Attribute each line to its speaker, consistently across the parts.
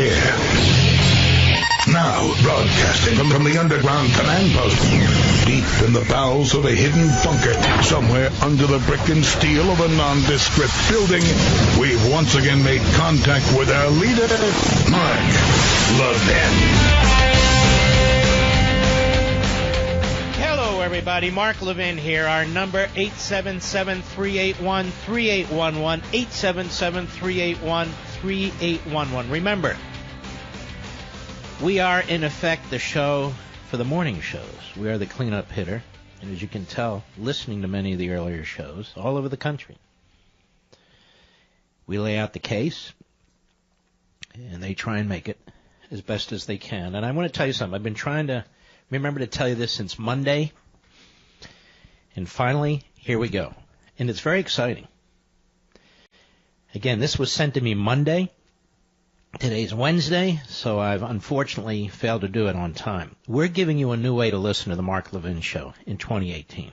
Speaker 1: air. Now, broadcasting from the underground command post, deep in the bowels of a hidden bunker, somewhere under the brick and steel of a nondescript building, we've once again made contact with our leader, Mark Levin.
Speaker 2: Hello, everybody. Mark Levin here. Our number, 877-381-3811, 877-381-3811. Remember, we are, in effect, the show for the morning shows. We are the cleanup hitter. And as you can tell, listening to many of the earlier shows all over the country, we lay out the case, and they try and make it as best as they can. And I want to tell you something. I've been trying to remember to tell you this since Monday. And finally, here we go. And it's very exciting. Again, this was sent to me Monday. Today's Wednesday, so I've unfortunately failed to do it on time. We're giving you a new way to listen to the Mark Levin Show in 2018.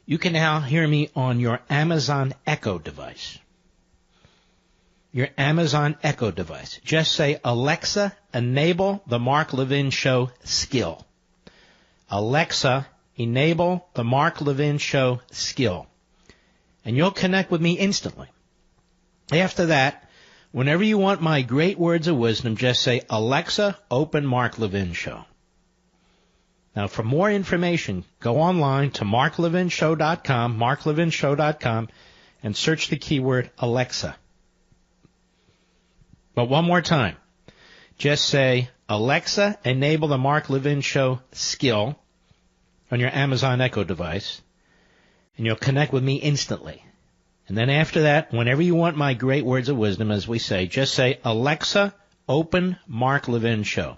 Speaker 2: You can now hear me on your Amazon Echo device. Your Amazon Echo device. Just say, Alexa, enable the Mark Levin Show skill. Alexa, enable the Mark Levin Show skill. And you'll connect with me instantly. After that, whenever you want my great words of wisdom, just say, Alexa, open Mark Levin Show. Now, for more information, go online to marklevinshow.com, marklevinshow.com, and search the keyword Alexa. But one more time, just say, Alexa, enable the Mark Levin Show skill on your Amazon Echo device, and you'll connect with me instantly. And then after that, whenever you want my great words of wisdom, as we say, just say, Alexa, open Mark Levin Show.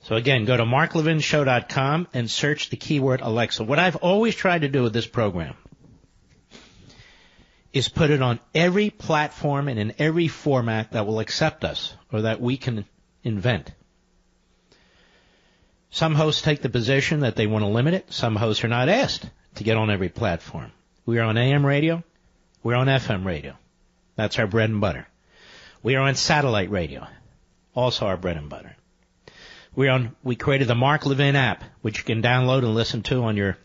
Speaker 2: So again, go to marklevinshow.com and search the keyword Alexa. What I've always tried to do with this program is put it on every platform and in every format that will accept us or that we can invent. Some hosts take the position that they want to limit it. Some hosts are not asked to get on every platform. We are on AM radio. We're on FM radio. That's our bread and butter. We are on satellite radio. Also our bread and butter. We created the Mark Levin app, which you can download and listen to on your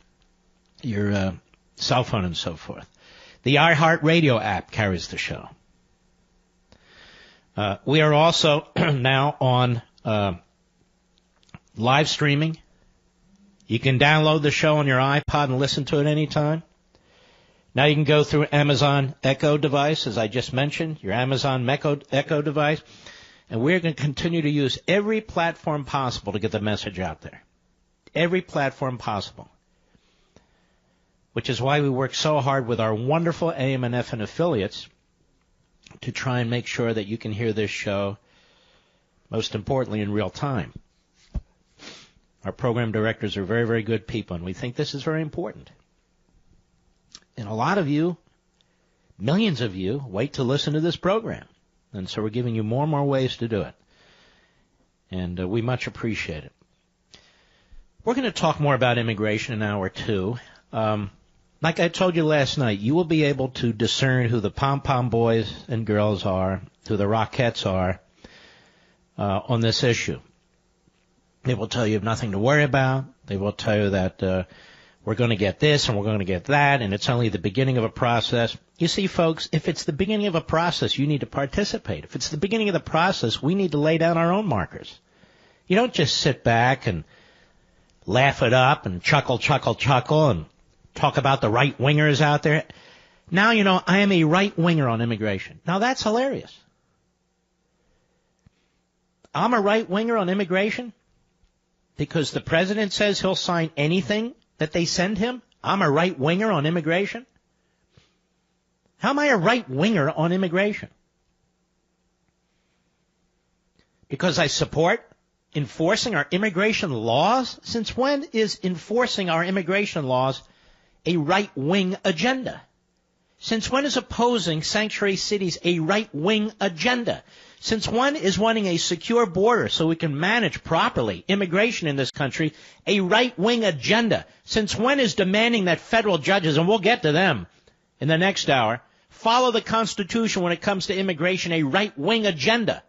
Speaker 2: cell phone and so forth. The iHeartRadio app carries the show. We are also now on live streaming. You can download the show on your iPod and listen to it anytime. Now you can go through Amazon Echo device, as I just mentioned, your Amazon Echo device, and we're going to continue to use every platform possible to get the message out there. Every platform possible. Which is why we work so hard with our wonderful AM and FM affiliates to try and make sure that you can hear this show, most importantly, in real time. Our program directors are very, very good people, and we think this is very important. And a lot of you, millions of you, wait to listen to this program. And so we're giving you more and more ways to do it. And we much appreciate it. We're going to talk more about immigration in hour two. Like I told you last night, you will be able to discern who the pom-pom boys and girls are, who the Rockettes are on this issue. They will tell you you have nothing to worry about. They will tell you that we're going to get this and we're going to get that, and it's only the beginning of a process. You see, folks, if it's the beginning of a process, you need to participate. If it's the beginning of the process, we need to lay down our own markers. You don't just sit back and laugh it up and chuckle and talk about the right-wingers out there. Now, you know, I am a right-winger on immigration. Now, that's hilarious. I'm a right-winger on immigration because the president says he'll sign anything that they send him? I'm a right-winger on immigration? How am I a right-winger on immigration? Because I support enforcing our immigration laws? Since when is enforcing our immigration laws a right-wing agenda? Since when is opposing sanctuary cities a right-wing agenda? Since when is wanting a secure border so we can manage properly immigration in this country a right-wing agenda? Since when is demanding that federal judges, and we'll get to them in the next hour, follow the Constitution when it comes to immigration a right-wing agenda?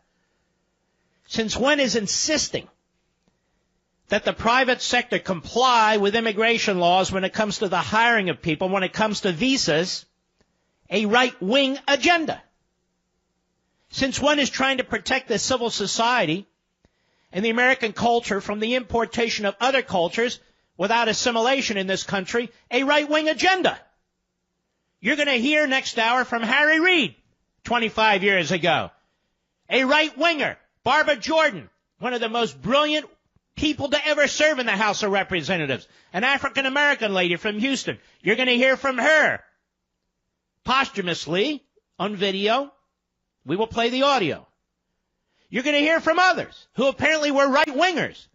Speaker 2: Since when is insisting that the private sector comply with immigration laws when it comes to the hiring of people, when it comes to visas, a right-wing agenda? Since when is trying to protect the civil society and the American culture from the importation of other cultures without assimilation in this country a right-wing agenda? You're going to hear next hour from Harry Reid, 25 years ago, a right-winger. Barbara Jordan, one of the most brilliant people to ever serve in the House of Representatives, an African-American lady from Houston. You're going to hear from her posthumously on video. We will play the audio. You're going to hear from others who apparently were right-wingers.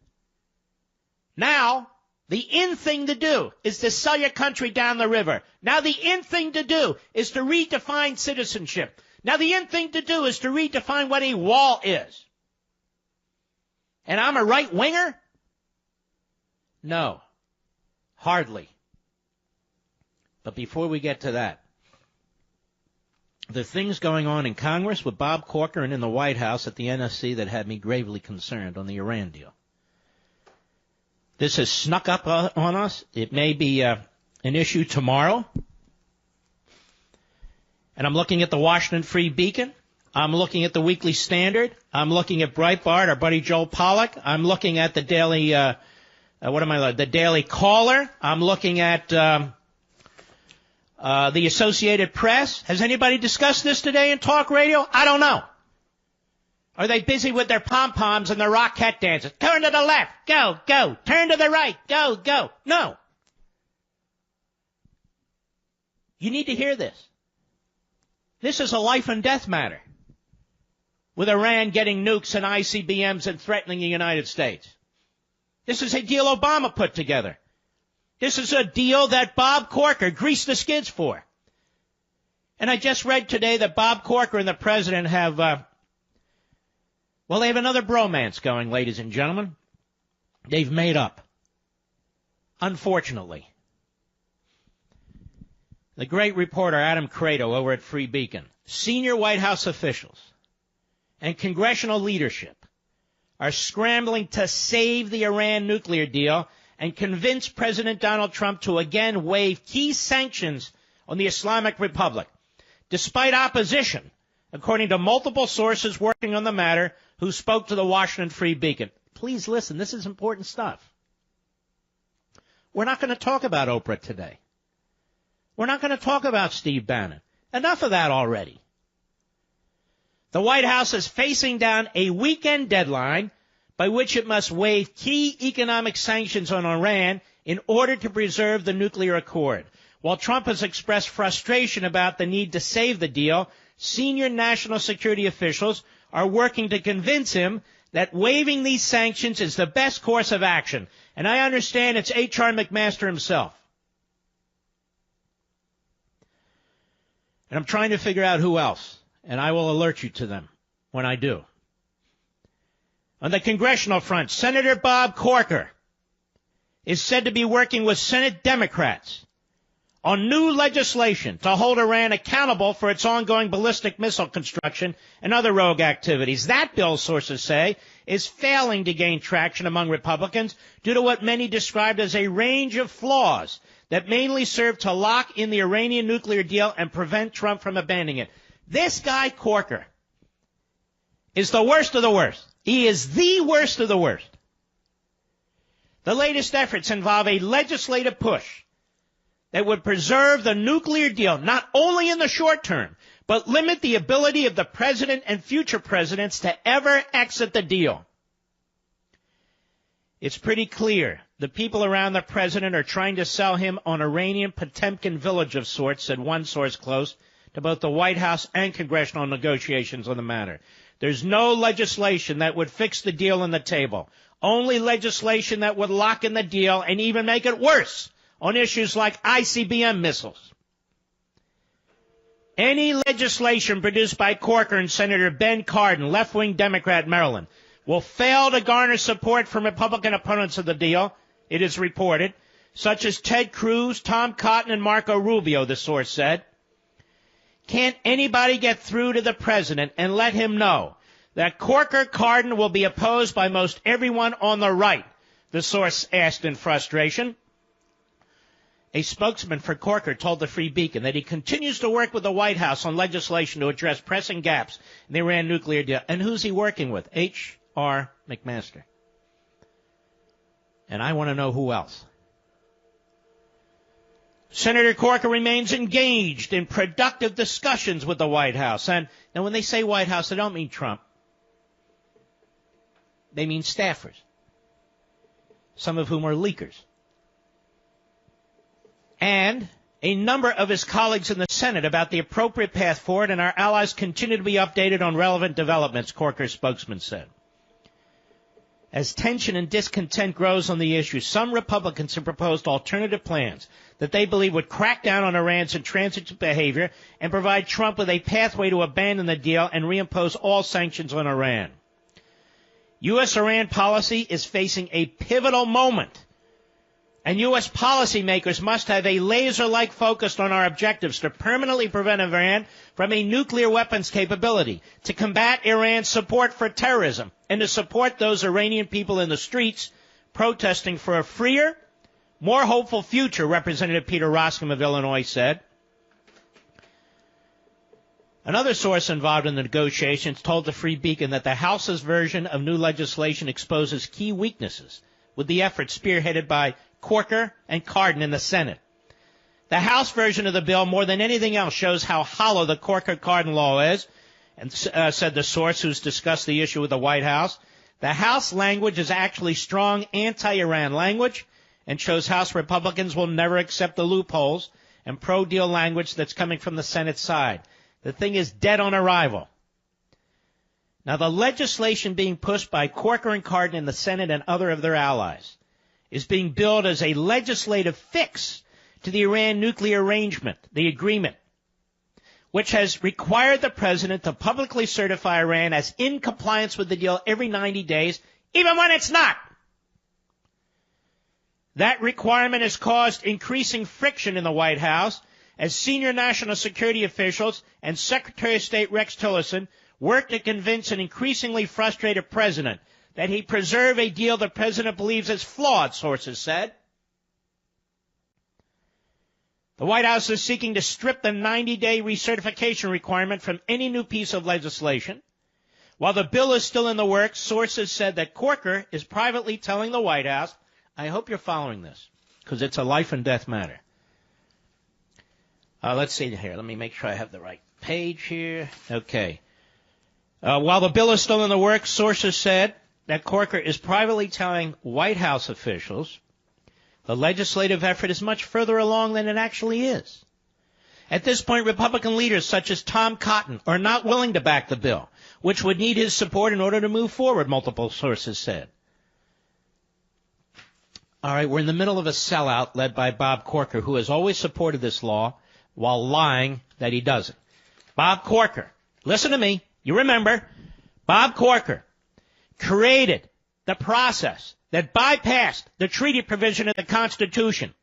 Speaker 2: Now, the in thing to do is to sell your country down the river. Now, the in thing to do is to redefine citizenship. Now, the in thing to do is to redefine what a wall is. And I'm a right-winger? No, hardly. But before we get to that, the things going on in Congress with Bob Corker and in the White House at the NSC that had me gravely concerned on the Iran deal. This has snuck up on us. It may be an issue tomorrow. And I'm looking at the Washington Free Beacon. I'm looking at the Weekly Standard. I'm looking at Breitbart, our buddy Joel Pollack. I'm looking at the Daily, the Daily Caller. I'm looking at the Associated Press. Has anybody discussed this today in talk radio? I don't know. Are they busy with their pom-poms and their rocket dances? Turn to the left. Go, go. Turn to the right. Go, go. No. You need to hear this. This is a life and death matter, with Iran getting nukes and ICBMs and threatening the United States. This is a deal Obama put together. This is a deal that Bob Corker greased the skids for. And I just read today that Bob Corker and the president have, they have another bromance going, ladies and gentlemen. They've made up. Unfortunately. The great reporter Adam Crato over at Free Beacon, senior White House officials and congressional leadership are scrambling to save the Iran nuclear deal and convince President Donald Trump to again waive key sanctions on the Islamic Republic, despite opposition, according to multiple sources working on the matter who spoke to the Washington Free Beacon. Please listen, this is important stuff. We're not going to talk about Oprah today. We're not going to talk about Steve Bannon. Enough of that already. The White House is facing down a weekend deadline by which it must waive key economic sanctions on Iran in order to preserve the nuclear accord. While Trump has expressed frustration about the need to save the deal, senior national security officials are working to convince him that waiving these sanctions is the best course of action. And I understand it's HR McMaster himself. And I'm trying to figure out who else, and I will alert you to them when I do. On the congressional front, Senator Bob Corker is said to be working with Senate Democrats on new legislation to hold Iran accountable for its ongoing ballistic missile construction and other rogue activities. That bill, sources say, is failing to gain traction among Republicans due to what many described as a range of flaws that mainly serve to lock in the Iranian nuclear deal and prevent Trump from abandoning it. This guy, Corker, is the worst of the worst. He is the worst of the worst. The latest efforts involve a legislative push that would preserve the nuclear deal, not only in the short term, but limit the ability of the president and future presidents to ever exit the deal. It's pretty clear the people around the president are trying to sell him on Iranian Potemkin village of sorts, said one source close to both the White House and congressional negotiations on the matter. There's no legislation that would fix the deal on the table. Only legislation that would lock in the deal and even make it worse on issues like ICBM missiles. Any legislation produced by Corker and Senator Ben Cardin, left-wing Democrat, Maryland, will fail to garner support from Republican opponents of the deal, it is reported, such as Ted Cruz, Tom Cotton, and Marco Rubio, the source said. Can't anybody get through to the president and let him know that Corker Cardin will be opposed by most everyone on the right? The source asked in frustration. A spokesman for Corker told the Free Beacon that he continues to work with the White House on legislation to address pressing gaps in the Iran nuclear deal. And who's he working with? HR McMaster. And I want to know who else. Senator Corker remains engaged in productive discussions with the White House. And now when they say White House, they don't mean Trump. They mean staffers, some of whom are leakers. And a number of his colleagues in the Senate about the appropriate path forward, and our allies continue to be updated on relevant developments, Corker's spokesman said. As tension and discontent grows on the issue, some Republicans have proposed alternative plans that they believe would crack down on Iran's intransigent behavior and provide Trump with a pathway to abandon the deal and reimpose all sanctions on Iran. U.S.-Iran policy is facing a pivotal moment, and U.S. policymakers must have a laser-like focus on our objectives to permanently prevent Iran from a nuclear weapons capability, to combat Iran's support for terrorism, and to support those Iranian people in the streets protesting for a freer, more hopeful future, Representative Peter Roskam of Illinois said. Another source involved in the negotiations told the Free Beacon that the House's version of new legislation exposes key weaknesses with the effort spearheaded by Corker and Cardin in the Senate. The House version of the bill, more than anything else, shows how hollow the Corker-Cardin law is, and said the source who's discussed the issue with the White House. The House language is actually strong anti-Iran language and shows House Republicans will never accept the loopholes and pro-deal language that's coming from the Senate side. The thing is dead on arrival. Now, the legislation being pushed by Corker and Cardin in the Senate and other of their allies is being billed as a legislative fix to the Iran nuclear arrangement, the agreement, which has required the president to publicly certify Iran as in compliance with the deal every 90 days, even when it's not. That requirement has caused increasing friction in the White House as senior national security officials and Secretary of State Rex Tillerson work to convince an increasingly frustrated president that he preserve a deal the president believes is flawed, sources said. The White House is seeking to strip the 90-day recertification requirement from any new piece of legislation. While the bill is still in the works, sources said that Corker is privately telling the White House, I hope you're following this, because it's a life and death matter. Let's see here. Let me make sure I have the right page here. Okay. While the bill is still in the works, sources said that Corker is privately telling White House officials the legislative effort is much further along than it actually is. At this point, Republican leaders such as Tom Cotton are not willing to back the bill, which would need his support in order to move forward, multiple sources said. All right, we're in the middle of a sellout led by Bob Corker, who has always supported this law while lying that he doesn't. Bob Corker, listen to me. You remember, Bob Corker created the process that bypassed the treaty provision of the Constitution.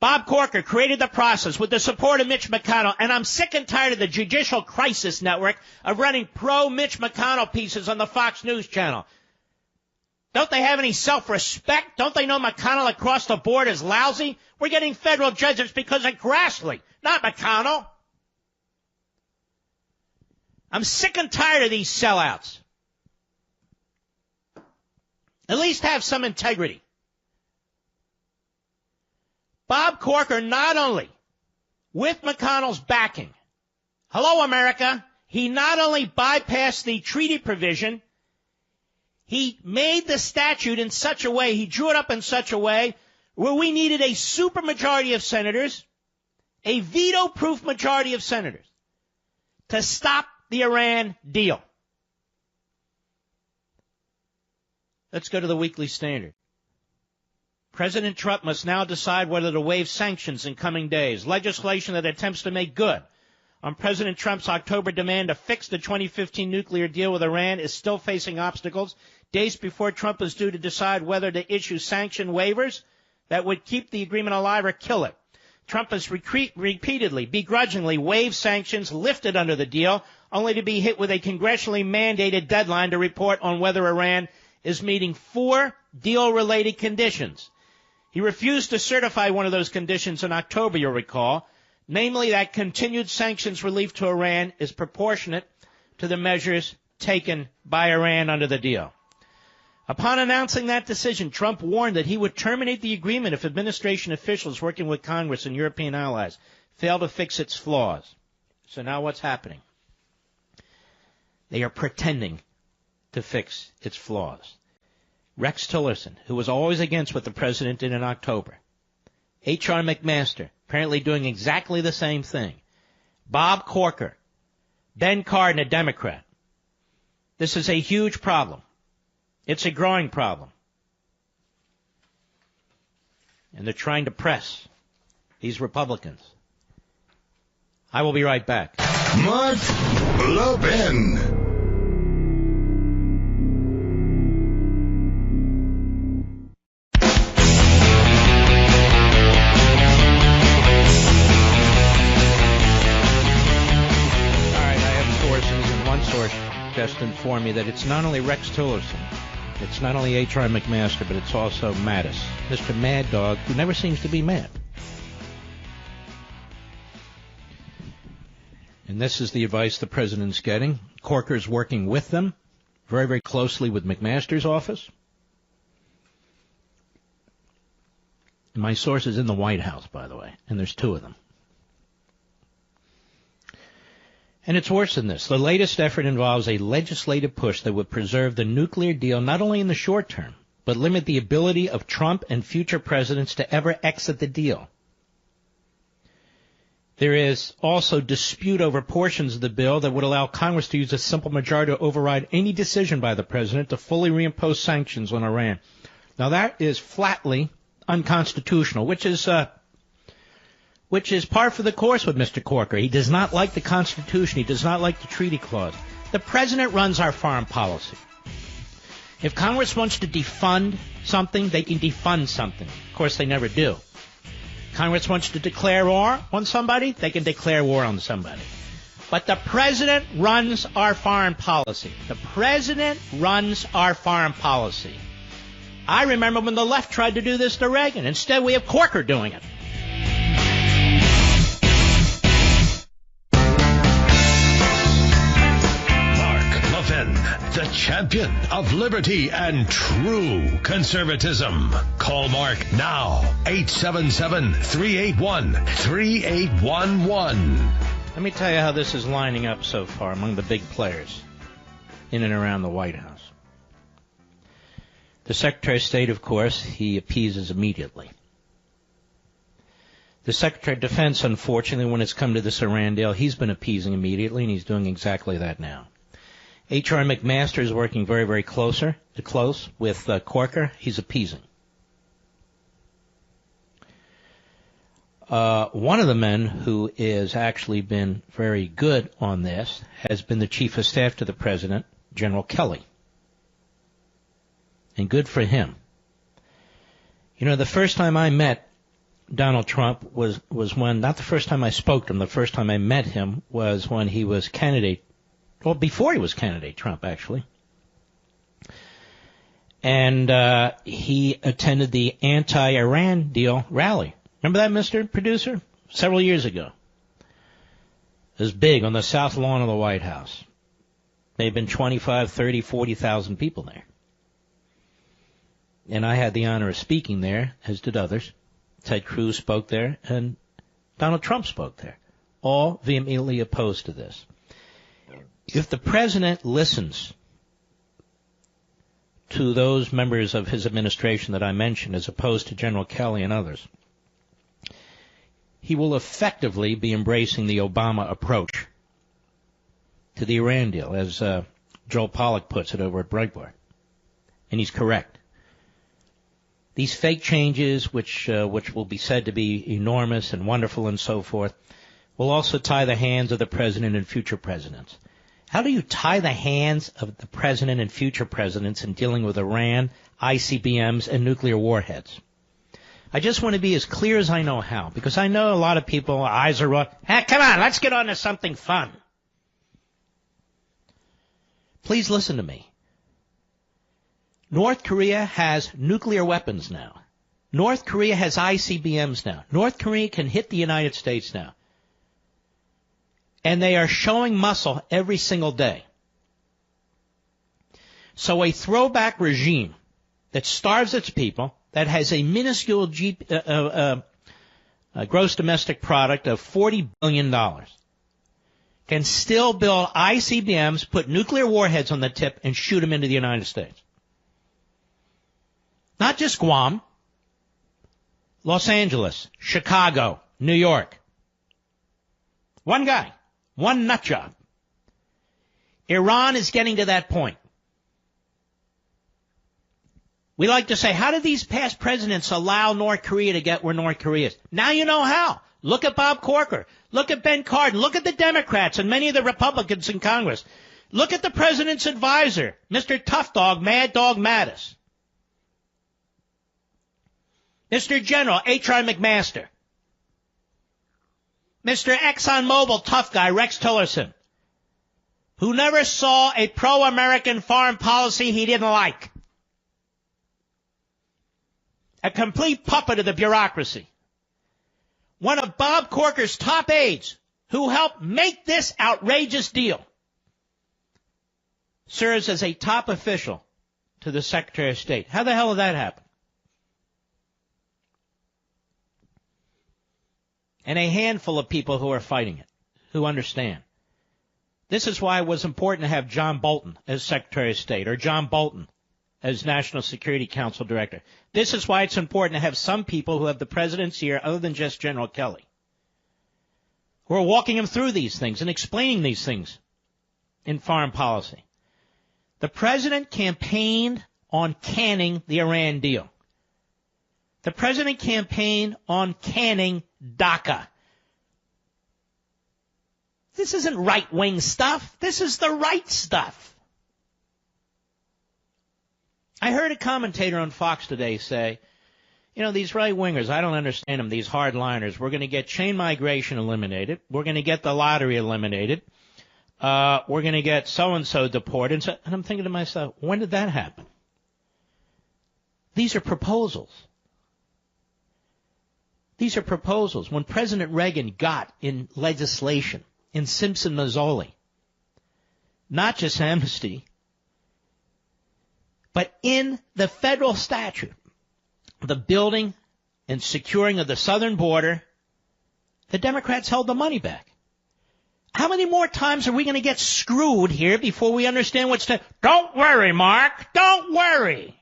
Speaker 2: Bob Corker created the process with the support of Mitch McConnell, and I'm sick and tired of the Judicial Crisis Network of running pro-Mitch McConnell pieces on the Fox News channel. Don't they have any self-respect? Don't they know McConnell across the board is lousy? We're getting federal judges because of Grassley, not McConnell. I'm sick and tired of these sellouts. At least have some integrity. Bob Corker not only, with McConnell's backing, hello America, he not only bypassed the treaty provision, he made the statute in such a way, he drew it up in such a way where we needed a supermajority of senators, a veto-proof majority of senators, to stop the Iran deal. Let's go to the Weekly Standard. President Trump must now decide whether to waive sanctions in coming days. Legislation that attempts to make good on President Trump's October demand to fix the 2015 nuclear deal with Iran is still facing obstacles days before Trump is due to decide whether to issue sanction waivers that would keep the agreement alive or kill it. Trump has repeatedly, begrudgingly waived sanctions lifted under the deal, only to be hit with a congressionally mandated deadline to report on whether Iran is meeting 4 deal-related conditions. He refused to certify one of those conditions in October, you'll recall, namely that continued sanctions relief to Iran is proportionate to the measures taken by Iran under the deal. Upon announcing that decision, Trump warned that he would terminate the agreement if administration officials working with Congress and European allies fail to fix its flaws. So now what's happening? They are pretending to fix its flaws. Rex Tillerson, who was always against what the president did in October. HR McMaster, apparently doing exactly the same thing. Bob Corker. Ben Cardin, a Democrat. This is a huge problem. It's a growing problem. And they're trying to press these Republicans. I will be right back.
Speaker 1: Mark Levin.
Speaker 2: Just inform me that it's not only Rex Tillerson, it's not only HR McMaster, but it's also Mattis, Mr. Mad Dog, who never seems to be mad. And this is the advice the president's getting. Corker's working with them, very, very closely with McMaster's office. And my source is in the White House, by the way, and there's 2 of them. And it's worse than this. The latest effort involves a legislative push that would preserve the nuclear deal not only in the short term, but limit the ability of Trump and future presidents to ever exit the deal. There is also dispute over portions of the bill that would allow Congress to use a simple majority to override any decision by the president to fully reimpose sanctions on Iran. Now that is flatly unconstitutional, which is par for the course with Mr. Corker. He does not like the Constitution. He does not like the treaty clause. The president runs our foreign policy. If Congress wants to defund something, they can defund something. Of course, they never do. Congress wants to declare war on somebody, they can declare war on somebody. But the president runs our foreign policy. The president runs our foreign policy. I remember when the left tried to do this to Reagan. Instead, we have Corker doing it.
Speaker 3: The champion of liberty and true conservatism. Call Mark now. 877-381-3811.
Speaker 2: Let me tell you how this is lining up so far among the big players in and around the White House. The Secretary of State, of course, he appeases immediately. The Secretary of Defense, unfortunately, when it's come to this Iran deal, he's been appeasing immediately, and he's doing exactly that now. HR McMaster is working very, very close with Corker. He's appeasing. One of the men who has actually been very good on this has been the Chief of Staff to the President, General Kelly. And good for him. You know, the first time I met Donald Trump was when, not the first time I spoke to him, the first time I met him was when he was candidate. Well, before he was candidate, Trump, actually. And he attended the anti-Iran deal rally. Remember that, Mr. Producer? Several years ago. It was big on the south lawn of the White House. There had been 25, 30, 40,000 people there. And I had the honor of speaking there, as did others. Ted Cruz spoke there, and Donald Trump spoke there. All vehemently opposed to this. If the president listens to those members of his administration that I mentioned, as opposed to General Kelly and others, he will effectively be embracing the Obama approach to the Iran deal, as Joel Pollack puts it over at Breitbart. And he's correct. These fake changes, which will be said to be enormous and wonderful and so forth, will also tie the hands of the president and future presidents. How do you tie the hands of the president and future presidents in dealing with Iran, ICBMs, and nuclear warheads? I just want to be as clear as I know how, because I know a lot of people, eyes are rough. Hey, come on, let's get on to something fun. Please listen to me. North Korea has nuclear weapons now. North Korea has ICBMs now. North Korea can hit the United States now. And they are showing muscle every single day. So a throwback regime that starves its people, that has a minuscule gross domestic product of $40 billion, can still build ICBMs, put nuclear warheads on the tip, and shoot them into the United States. Not just Guam, Los Angeles, Chicago, New York. One guy, one nut job. Iran is getting to that point. We like to say, how did these past presidents allow North Korea to get where North Korea is? Now you know how. Look at Bob Corker. Look at Ben Cardin. Look at the Democrats and many of the Republicans in Congress. Look at the president's advisor, Mr. Tough Dog, Mad Dog Mattis. Mr. General HR McMaster. Mr. ExxonMobil tough guy, Rex Tillerson, who never saw a pro-American foreign policy he didn't like. A complete puppet of the bureaucracy. One of Bob Corker's top aides who helped make this outrageous deal serves as a top official to the Secretary of State. How the hell did that happen? And a handful of people who are fighting it, who understand. This is why it was important to have John Bolton as Secretary of State, or John Bolton as National Security Council Director. This is why it's important to have some people who have the president's ear other than just General Kelly, who are walking him through these things and explaining these things in foreign policy. The president campaigned on canning the Iran deal. The president campaigned on canning DACA. This isn't right-wing stuff. This is the right stuff. I heard a commentator on Fox today say, you know, these right-wingers, I don't understand them, these hardliners. We're going to get chain migration eliminated. We're going to get the lottery eliminated. We're going to get so-and-so deported. And I'm thinking to myself, when did that happen? These are proposals. These are proposals. When President Reagan got in legislation in Simpson-Mazzoli, not just amnesty, but in the federal statute, the building and securing of the southern border, the Democrats held the money back. How many more times are we going to get screwed here before we understand what's to... Don't worry, Mark. Don't worry.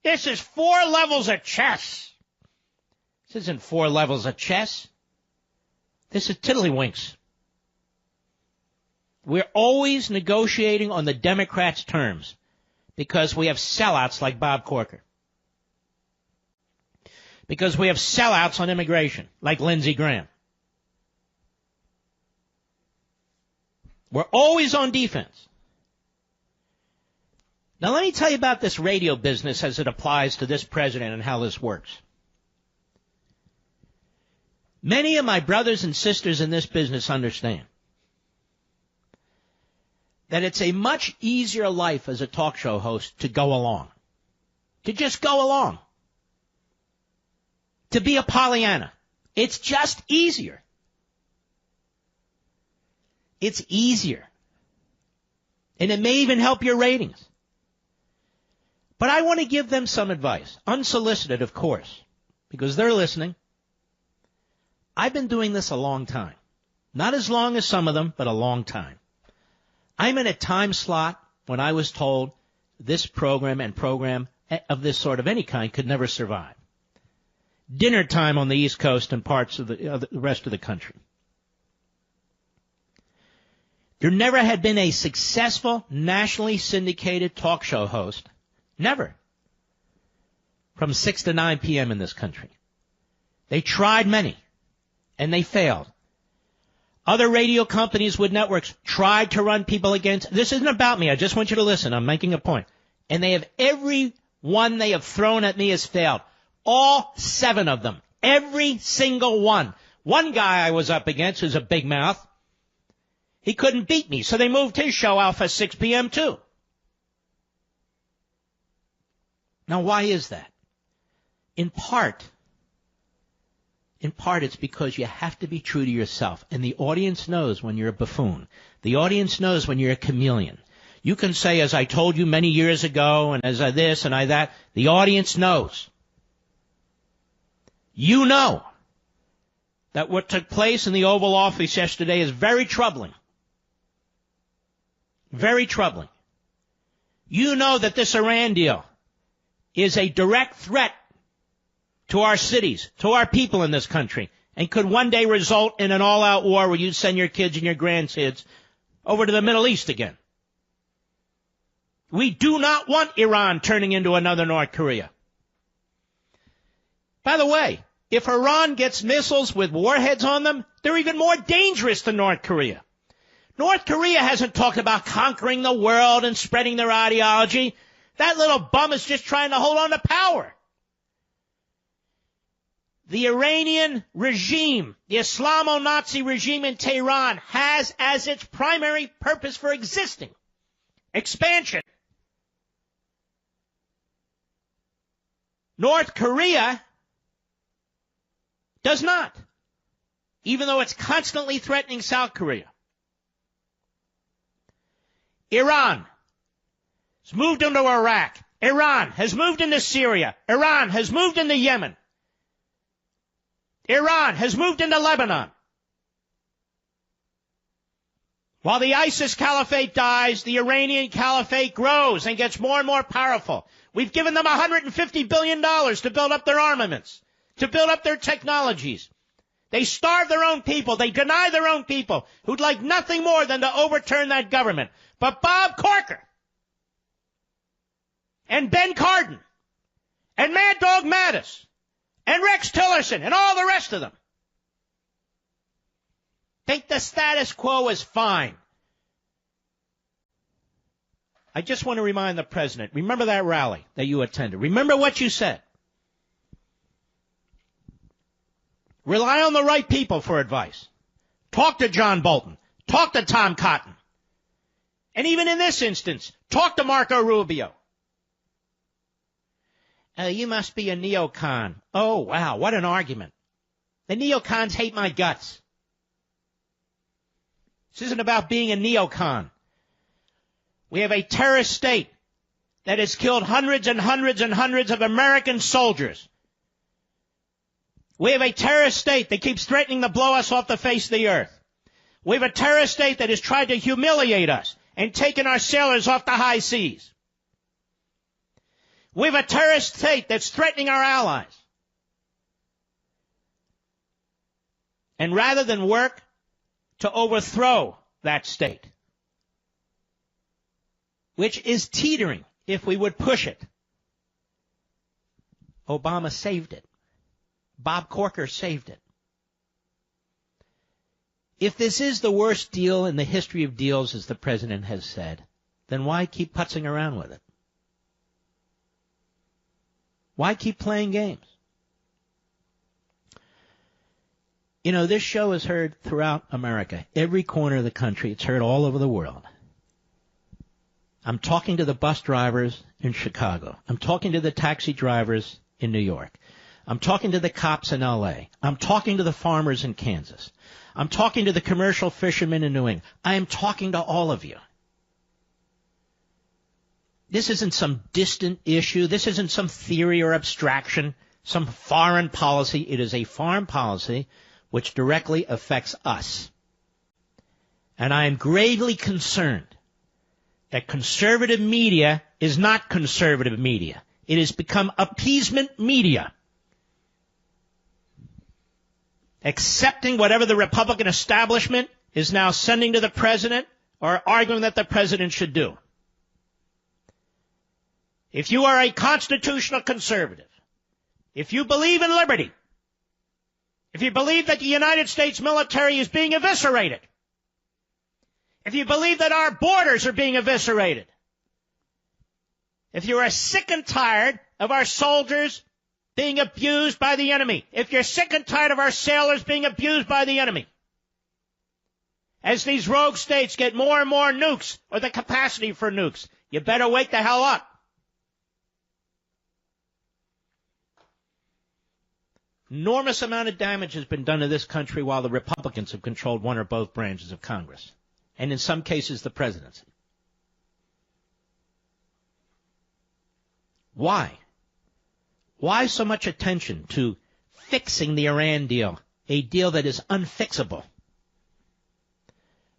Speaker 2: This is 4 levels of chess. This isn't 4 levels of chess. This is tiddlywinks. We're always negotiating on the Democrats' terms because we have sellouts like Bob Corker. Because we have sellouts on immigration like Lindsey Graham. We're always on defense. Now let me tell you about this radio business as it applies to this president and how this works. Many of my brothers and sisters in this business understand that it's a much easier life as a talk show host to go along. To just go along. To be a Pollyanna. It's just easier. It's easier. And it may even help your ratings. But I want to give them some advice. Unsolicited, of course, because they're listening. I've been doing this a long time. Not as long as some of them, but a long time. I'm in a time slot when I was told this program and program of this sort of any kind could never survive. Dinner time on the East Coast and parts of the rest of the country. There never had been a successful, nationally syndicated talk show host. Never. From 6 to 9 p.m. in this country. They tried many, and they failed. Other radio companies with networks tried to run people against. This isn't about me. I just want you to listen. I'm making a point. And they have every one they have thrown at me has failed. All 7 of them. Every single one. One guy I was up against who's a big mouth, he couldn't beat me, so they moved his show out for 6 p.m. too. Now, why is that? In part, it's because you have to be true to yourself. And the audience knows when you're a buffoon. The audience knows when you're a chameleon. You can say, as I told you many years ago, and as I this and I that. The audience knows. You know that what took place in the Oval Office yesterday is very troubling. Very troubling. You know that this Iran deal is a direct threat to our cities, to our people in this country, and could one day result in an all-out war where you send your kids and your grandkids over to the Middle East again. We do not want Iran turning into another North Korea. By the way, if Iran gets missiles with warheads on them, they're even more dangerous than North Korea. North Korea hasn't talked about conquering the world and spreading their ideology. That little bum is just trying to hold on to power. The Iranian regime, the Islamo-Nazi regime in Tehran, has as its primary purpose for existing expansion. North Korea does not, even though it's constantly threatening South Korea. Iran has moved into Iraq. Iran has moved into Syria. Iran has moved into Yemen. Iran has moved into Lebanon. While the ISIS caliphate dies, the Iranian caliphate grows and gets more and more powerful. We've given them $150 billion to build up their armaments, to build up their technologies. They starve their own people. They deny their own people who'd like nothing more than to overturn that government. But Bob Corker and Ben Cardin and Mad Dog Mattis and Rex Tillerson and all the rest of them think the status quo is fine. I just want to remind the president, remember that rally that you attended. Remember what you said. Rely on the right people for advice. Talk to John Bolton. Talk to Tom Cotton. And even in this instance, talk to Marco Rubio. You must be a neocon. Oh, wow, what an argument. The neocons hate my guts. This isn't about being a neocon. We have a terrorist state that has killed hundreds and hundreds and hundreds of American soldiers. We have a terrorist state that keeps threatening to blow us off the face of the earth. We have a terrorist state that has tried to humiliate us and taken our sailors off the high seas. We have a terrorist state that's threatening our allies. And rather than work to overthrow that state, which is teetering if we would push it, Obama saved it. Bob Corker saved it. If this is the worst deal in the history of deals, as the president has said, then why keep putzing around with it? Why keep playing games? You know, this show is heard throughout America, every corner of the country. It's heard all over the world. I'm talking to the bus drivers in Chicago. I'm talking to the taxi drivers in New York. I'm talking to the cops in L.A. I'm talking to the farmers in Kansas. I'm talking to the commercial fishermen in New England. I am talking to all of you. This isn't some distant issue. This isn't some theory or abstraction, some foreign policy. It is a foreign policy which directly affects us. And I am gravely concerned that conservative media is not conservative media. It has become appeasement media, accepting whatever the Republican establishment is now sending to the president or arguing that the president should do. If you are a constitutional conservative, if you believe in liberty, if you believe that the United States military is being eviscerated, if you believe that our borders are being eviscerated, if you are sick and tired of our soldiers being abused by the enemy, if you're sick and tired of our sailors being abused by the enemy, as these rogue states get more and more nukes or the capacity for nukes, you better wake the hell up. Enormous amount of damage has been done to this country while the Republicans have controlled one or both branches of Congress, and in some cases the presidency. Why? Why so much attention to fixing the Iran deal, a deal that is unfixable?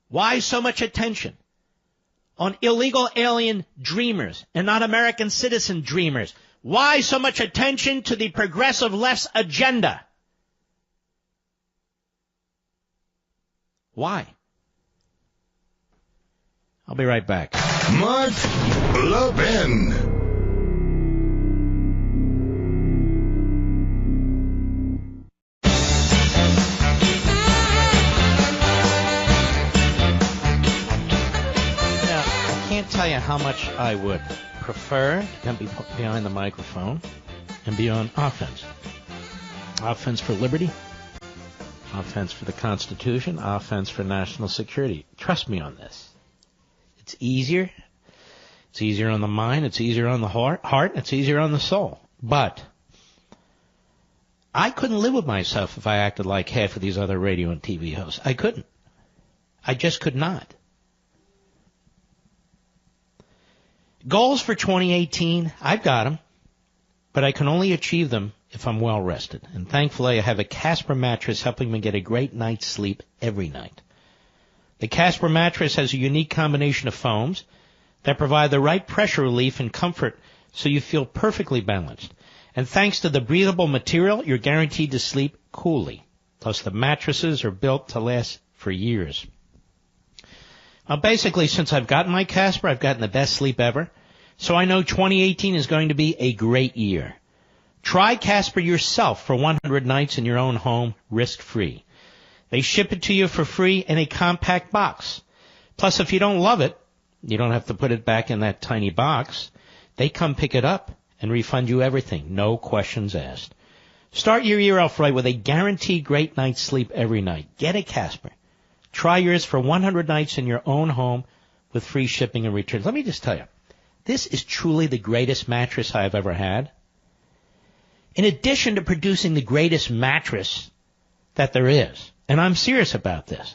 Speaker 2: Why so much attention on illegal alien dreamers and not American citizen dreamers? Why so much attention to the progressive left's agenda? Why? I'll be right back.
Speaker 1: Mark Levin.
Speaker 2: Tell you how much I would prefer to be behind the microphone and be on offense. Offense for liberty, offense for the Constitution, offense for national security. Trust me on this. It's easier. It's easier on the mind. It's easier on the heart. It's easier on the soul. But I couldn't live with myself if I acted like half of these other radio and TV hosts. I couldn't. I just could not. Goals for 2018, I've got them, but I can only achieve them if I'm well rested. And thankfully, I have a Casper mattress helping me get a great night's sleep every night. The Casper mattress has a unique combination of foams that provide the right pressure relief and comfort so you feel perfectly balanced. And thanks to the breathable material, you're guaranteed to sleep coolly. Plus, the mattresses are built to last for years. Now, basically, since I've gotten my Casper, I've gotten the best sleep ever. So I know 2018 is going to be a great year. Try Casper yourself for 100 nights in your own home, risk-free. They ship it to you for free in a compact box. Plus, if you don't love it, you don't have to put it back in that tiny box. They come pick it up and refund you everything, no questions asked. Start your year off right with a guaranteed great night's sleep every night. Get a Casper. Try yours for 100 nights in your own home with free shipping and returns. Let me just tell you, this is truly the greatest mattress I have ever had. In addition to producing the greatest mattress that there is, and I'm serious about this,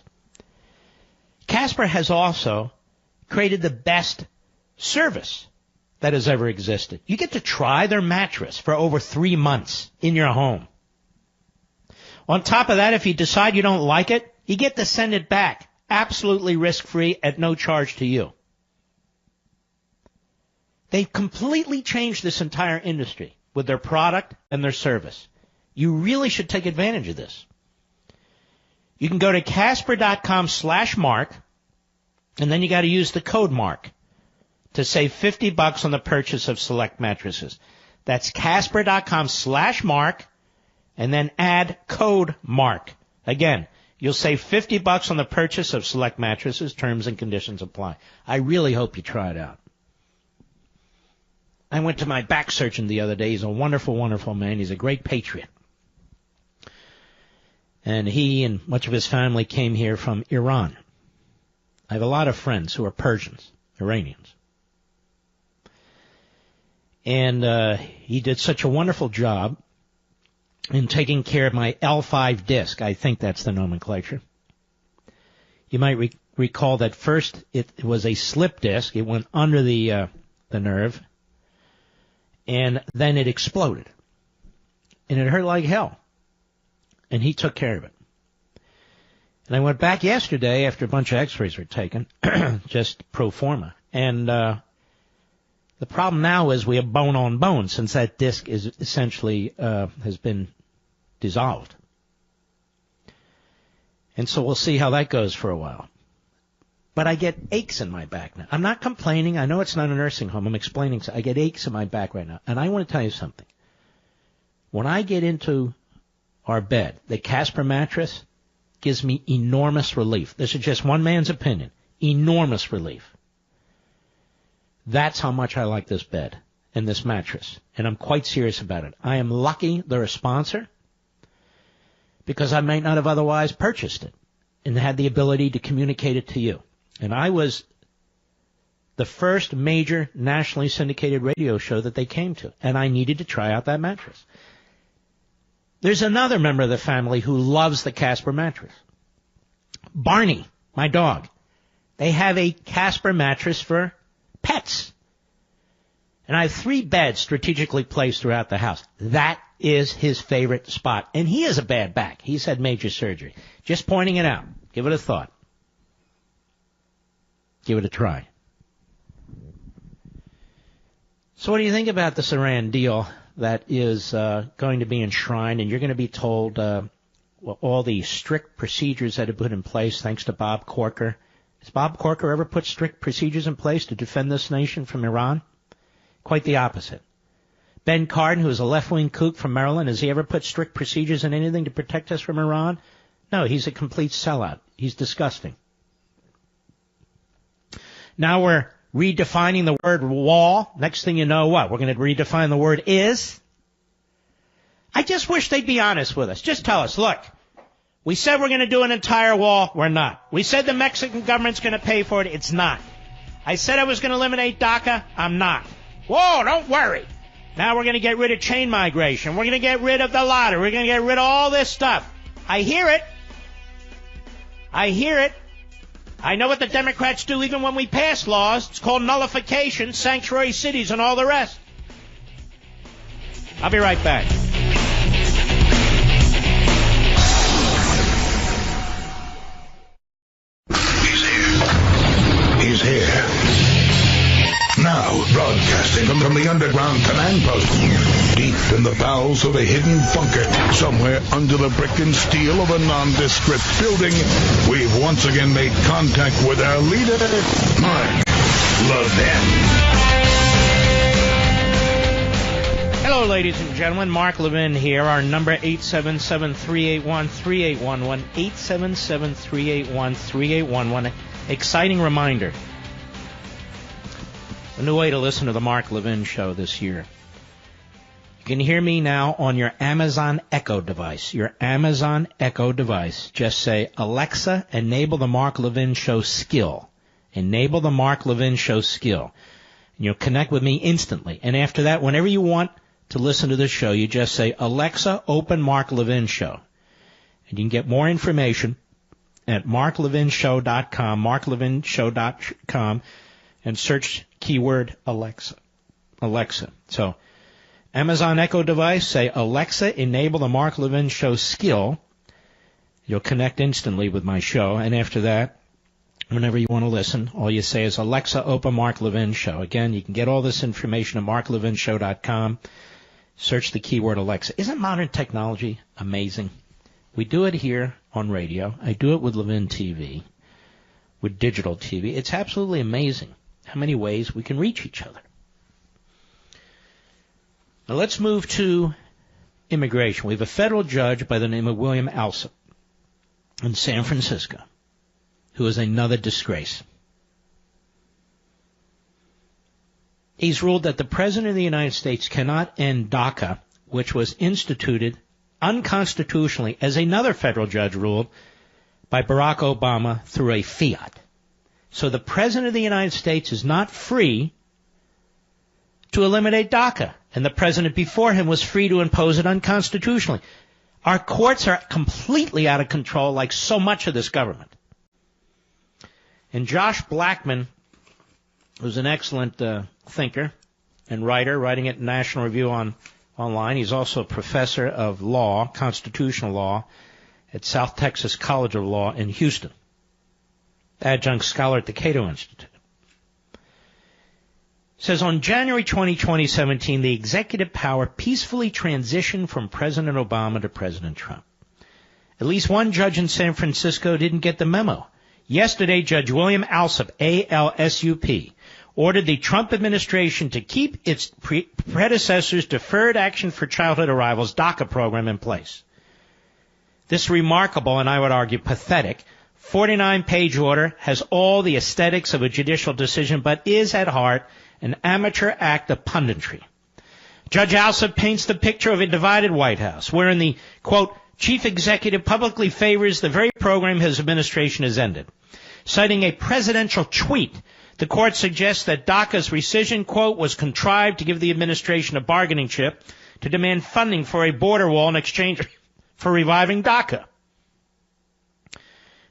Speaker 2: Casper has also created the best service that has ever existed. You get to try their mattress for over 3 months in your home. On top of that, if you decide you don't like it, you get to send it back, absolutely risk-free at no charge to you. They've completely changed this entire industry with their product and their service. You really should take advantage of this. You can go to Casper.com/Mark, and then you got to use the code MARK to save $50 on the purchase of select mattresses. That's Casper.com/Mark, and then add code MARK. Again, you'll save $50 on the purchase of select mattresses. Terms and conditions apply. I really hope you try it out. I went to my back surgeon the other day. He's a wonderful, wonderful man. He's a great patriot. And he and much of his family came here from Iran. I have a lot of friends who are Persians, Iranians. And he did such a wonderful job in taking care of my L5 disc. I think that's the nomenclature. You might recall that first it was a slip disc. It went under the nerve, and then it exploded. And it hurt like hell. And he took care of it. And I went back yesterday after a bunch of x-rays were taken, just pro forma. And the problem now is we have bone on bone since that disc is essentially has been dissolved. And so we'll see how that goes for a while. But I get aches in my back now. I'm not complaining. I know it's not a nursing home. I'm explaining. I get aches in my back right now. And I want to tell you something. When I get into our bed, the Casper mattress gives me enormous relief. This is just one man's opinion. Enormous relief. That's how much I like this bed. in this mattress, and I'm quite serious about it. I am lucky they're a sponsor because I might not have otherwise purchased it and had the ability to communicate it to you. And I was the first major nationally syndicated radio show that they came to, and I needed to try out that mattress. There's another member of the family who loves the Casper mattress. Barney, my dog. They have a Casper mattress for pets. And I have 3 beds strategically placed throughout the house. That is his favorite spot. And he has a bad back. He's had major surgery. Just pointing it out. Give it a thought. Give it a try. So what do you think about this Iran deal that is going to be enshrined, and you're going to be told all the strict procedures that have been put in place thanks to Bob Corker? Has Bob Corker ever put strict procedures in place to defend this nation from Iran? Quite the opposite. Ben Cardin, who is a left-wing kook from Maryland, has he ever put strict procedures in anything to protect us from Iran? No, he's a complete sellout. He's disgusting. Now we're redefining the word wall. Next thing you know, what? We're going to redefine the word is? I just wish they'd be honest with us. Just tell us, look, we said we're going to do an entire wall. We're not. We said the Mexican government's going to pay for it. It's not. I said I was going to eliminate DACA. I'm not. Whoa, don't worry. Now we're going to get rid of chain migration. We're going to get rid of the lottery. We're going to get rid of all this stuff. I hear it. I hear it. I know what the Democrats do even when we pass laws. It's called nullification, sanctuary cities, and all the rest. I'll be right back.
Speaker 1: He's here. Now, broadcasting from the underground command post, deep in the bowels of a hidden bunker, somewhere under the brick and steel of a nondescript building, we've once again made contact with our leader, Mark Levin.
Speaker 2: Hello, ladies and gentlemen. Mark Levin here. Our number, 877-381-3811, 877-381-3811. Exciting reminder. A new way to listen to the Mark Levin Show this year. You can hear me now on your Amazon Echo device. Your Amazon Echo device. Just say, Alexa, enable the Mark Levin Show skill. Enable the Mark Levin Show skill. And you'll connect with me instantly. And after that, whenever you want to listen to this show, you just say, Alexa, open Mark Levin Show. And you can get more information at marklevinshow.com, marklevinshow.com, and search keyword Alexa. Alexa. So, Amazon Echo device, say, Alexa, enable the Mark Levin Show skill. You'll connect instantly with my show. And after that, whenever you want to listen, all you say is, Alexa, open Mark Levin Show. Again, you can get all this information at marklevinshow.com. Search the keyword Alexa. Isn't modern technology amazing? We do it here on radio. I do it with Levin TV, with digital TV. It's absolutely amazing how many ways we can reach each other. Now let's move to immigration. We have a federal judge by the name of William Alsup in San Francisco, who is another disgrace. He's ruled that the President of the United States cannot end DACA, which was instituted unconstitutionally, as another federal judge ruled, by Barack Obama through a fiat. So the President of the United States is not free to eliminate DACA, and the President before him was free to impose it unconstitutionally. Our courts are completely out of control, like so much of this government. And Josh Blackman, who's an excellent thinker and writer, writing at National Review online. He's also a professor of law, constitutional law, at South Texas College of Law in Houston, adjunct scholar at the Cato Institute. Says, on January 20, 2017, the executive power peacefully transitioned from President Obama to President Trump. At least one judge in San Francisco didn't get the memo. Yesterday, Judge William Alsup, A-L-S-U-P, ordered the Trump administration to keep its predecessor's Deferred Action for Childhood Arrivals DACA program in place. This remarkable, and I would argue pathetic, 49-page order has all the aesthetics of a judicial decision, but is at heart an amateur act of punditry. Judge Alsup paints the picture of a divided White House, wherein the, quote, chief executive publicly favors the very program his administration has ended. Citing a presidential tweet, the court suggests that DACA's rescission, quote, was contrived to give the administration a bargaining chip to demand funding for a border wall in exchange for reviving DACA.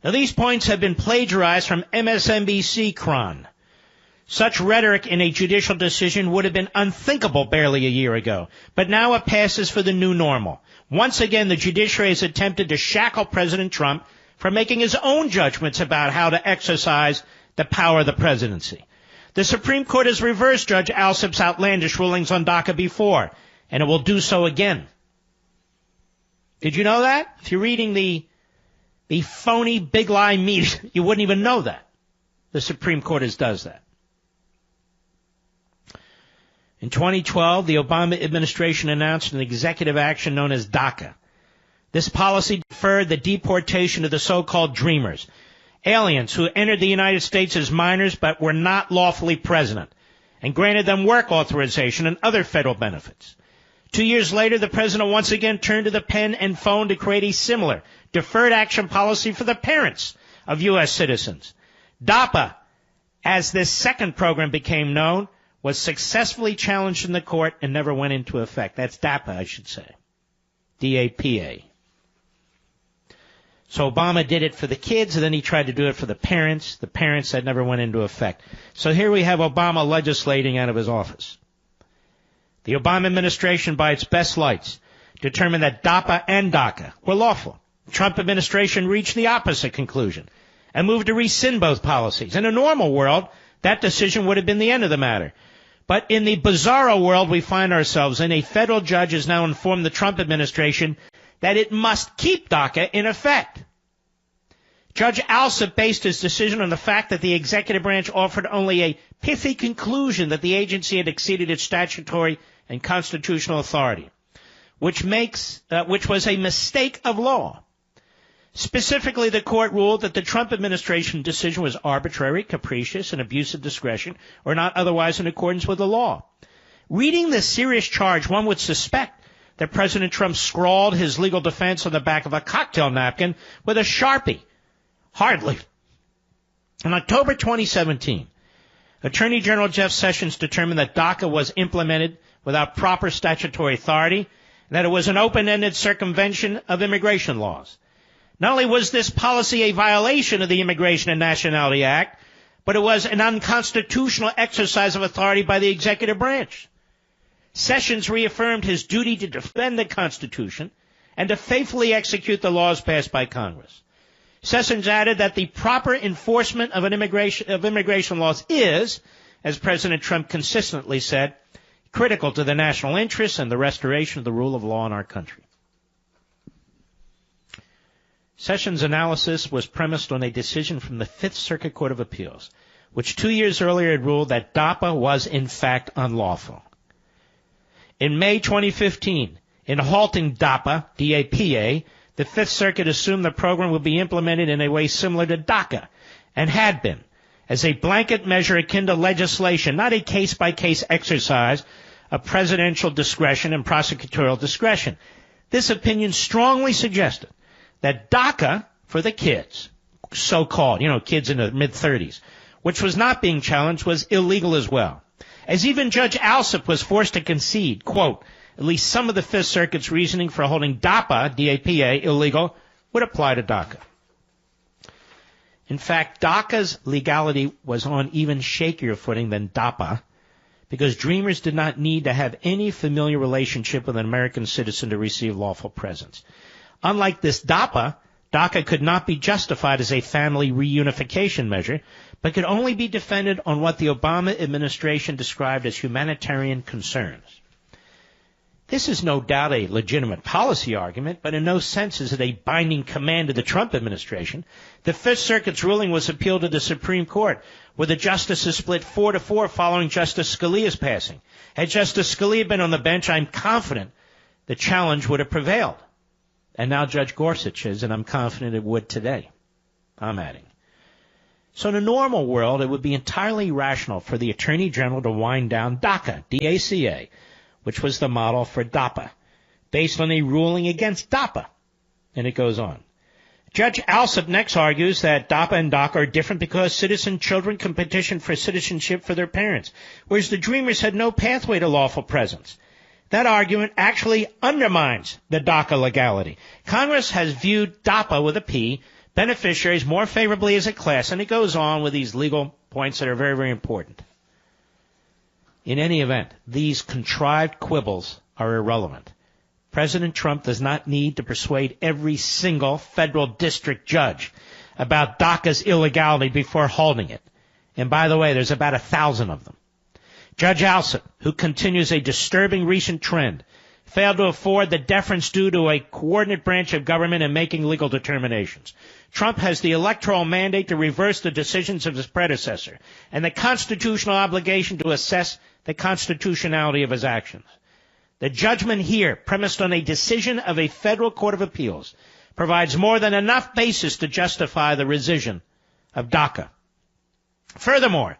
Speaker 2: Now, these points have been plagiarized from MSNBC Cron. Such rhetoric in a judicial decision would have been unthinkable barely a year ago, but now it passes for the new normal. Once again, the judiciary has attempted to shackle President Trump from making his own judgments about how to exercise the power of the presidency. The Supreme Court has reversed Judge Alsup's outlandish rulings on DACA before, and it will do so again. Did you know that? If you're reading the phony big lie media, you wouldn't even know that. The Supreme Court does that. In 2012, the Obama administration announced an executive action known as DACA. This policy deferred the deportation of the so-called dreamers, aliens who entered the United States as minors but were not lawfully present, and granted them work authorization and other federal benefits. 2 years later, the president once again turned to the pen and phone to create a similar deferred action policy for the parents of U.S. citizens. DAPA, as this second program became known, was successfully challenged in the court and never went into effect. That's DAPA, I should say. D-A-P-A. So Obama did it for the kids, and then he tried to do it for the parents. The parents, that never went into effect. So here we have Obama legislating out of his office. The Obama administration, by its best lights, determined that DAPA and DACA were lawful. The Trump administration reached the opposite conclusion and moved to rescind both policies. In a normal world, that decision would have been the end of the matter. But in the bizarro world we find ourselves in, a federal judge has now informed the Trump administration that it must keep DACA in effect. Judge Alsup based his decision on the fact that the executive branch offered only a pithy conclusion that the agency had exceeded its statutory and constitutional authority, which was a mistake of law. Specifically, the court ruled that the Trump administration decision was arbitrary, capricious, and abuse of discretion, or not otherwise in accordance with the law. Reading this serious charge, one would suspect that President Trump scrawled his legal defense on the back of a cocktail napkin with a Sharpie. Hardly. In October 2017, Attorney General Jeff Sessions determined that DACA was implemented without proper statutory authority, and that it was an open-ended circumvention of immigration laws. Not only was this policy a violation of the Immigration and Nationality Act, but it was an unconstitutional exercise of authority by the executive branch. Sessions reaffirmed his duty to defend the Constitution and to faithfully execute the laws passed by Congress. Sessions added that the proper enforcement of immigration laws is, as President Trump consistently said, critical to the national interests and the restoration of the rule of law in our country. Sessions' analysis was premised on a decision from the Fifth Circuit Court of Appeals, which 2 years earlier had ruled that DAPA was in fact unlawful. In May 2015, in halting DAPA, D-A-P-A, the Fifth Circuit assumed the program would be implemented in a way similar to DACA, and had been, as a blanket measure akin to legislation, not a case-by-case exercise of presidential discretion and prosecutorial discretion. This opinion strongly suggested that DACA for the kids, so-called, kids in the mid-30s, which was not being challenged, was illegal as well. As even Judge Alsup was forced to concede, quote, at least some of the Fifth Circuit's reasoning for holding DAPA, D-A-P-A, illegal would apply to DACA. In fact, DACA's legality was on even shakier footing than DAPA, because Dreamers did not need to have any familiar relationship with an American citizen to receive lawful presence. Unlike this DAPA, DACA could not be justified as a family reunification measure, but could only be defended on what the Obama administration described as humanitarian concerns. This is no doubt a legitimate policy argument, but in no sense is it a binding command to the Trump administration. The Fifth Circuit's ruling was appealed to the Supreme Court, where the justices split 4-4 following Justice Scalia's passing. Had Justice Scalia been on the bench, I'm confident the challenge would have prevailed. And now Judge Gorsuch is, and I'm confident it would today. I'm adding. So in a normal world, it would be entirely rational for the Attorney General to wind down DACA, D-A-C-A, which was the model for DAPA, based on a ruling against DAPA. And it goes on. Judge Alsup next argues that DAPA and DACA are different because citizen children can petition for citizenship for their parents, whereas the Dreamers had no pathway to lawful presence. That argument actually undermines the DACA legality. Congress has viewed DAPA with a P, beneficiaries, more favorably as a class, and it goes on with these legal points that are very, very important. In any event, these contrived quibbles are irrelevant. President Trump does not need to persuade every single federal district judge about DACA's illegality before holding it. And by the way, there's about 1,000 of them. Judge Alsup, who continues a disturbing recent trend, failed to afford the deference due to a coordinate branch of government in making legal determinations. Trump has the electoral mandate to reverse the decisions of his predecessor and the constitutional obligation to assess the constitutionality of his actions. The judgment here, premised on a decision of a federal court of appeals, provides more than enough basis to justify the rescission of DACA. Furthermore,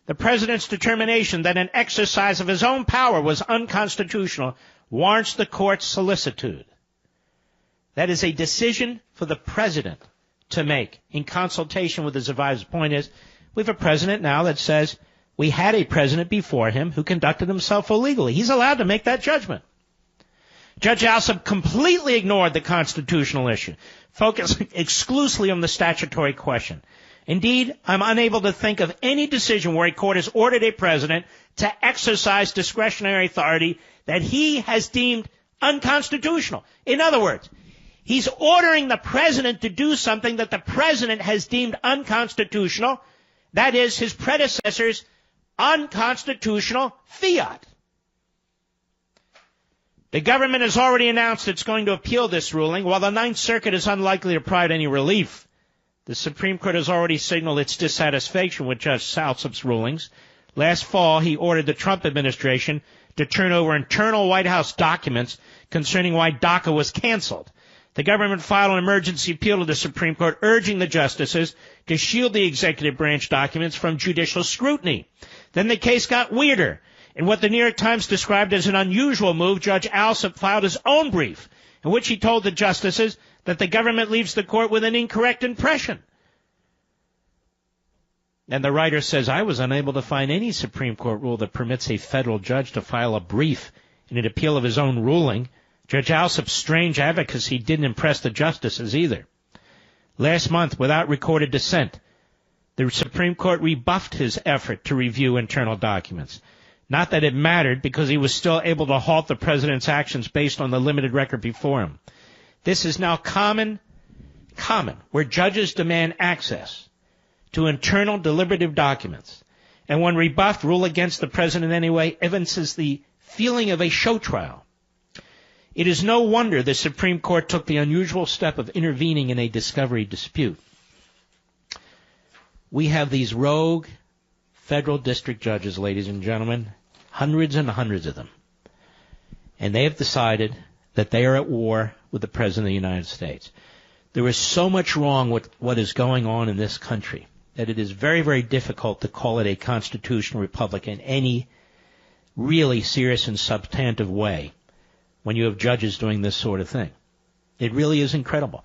Speaker 2: the president's determination that an exercise of his own power was unconstitutional warrants the court's solicitude. That is a decision for the president to make in consultation with his advisors. The point is, we have a president now that says we had a president before him who conducted himself illegally. He's allowed to make that judgment. Judge Alsup completely ignored the constitutional issue, focusing exclusively on the statutory question. Indeed, I'm unable to think of any decision where a court has ordered a president to exercise discretionary authority that he has deemed unconstitutional. In other words, he's ordering the president to do something that the president has deemed unconstitutional. That is, his predecessor's unconstitutional fiat. The government has already announced it's going to appeal this ruling, while the Ninth Circuit is unlikely to provide any relief. The Supreme Court has already signaled its dissatisfaction with Judge Alsup's rulings. Last fall, he ordered the Trump administration to turn over internal White House documents concerning why DACA was canceled. The government filed an emergency appeal to the Supreme Court urging the justices to shield the executive branch documents from judicial scrutiny. Then the case got weirder. In what the New York Times described as an unusual move, Judge Alsup filed his own brief in which he told the justices that the government leaves the court with an incorrect impression. And the writer says, I was unable to find any Supreme Court rule that permits a federal judge to file a brief in an appeal of his own ruling. Judge Alsup's strange advocacy didn't impress the justices either. Last month, without recorded dissent, the Supreme Court rebuffed his effort to review internal documents. Not that it mattered, because he was still able to halt the president's actions based on the limited record before him. This is now common, where judges demand access to internal deliberative documents, and when rebuffed, rule against the president anyway, evinces the feeling of a show trial. It is no wonder the Supreme Court took the unusual step of intervening in a discovery dispute. We have these rogue federal district judges, ladies and gentlemen, hundreds and hundreds of them, and they have decided that they are at war with the President of the United States. There is so much wrong with what is going on in this country that it is very, very difficult to call it a constitutional republic in any really serious and substantive way when you have judges doing this sort of thing. It really is incredible.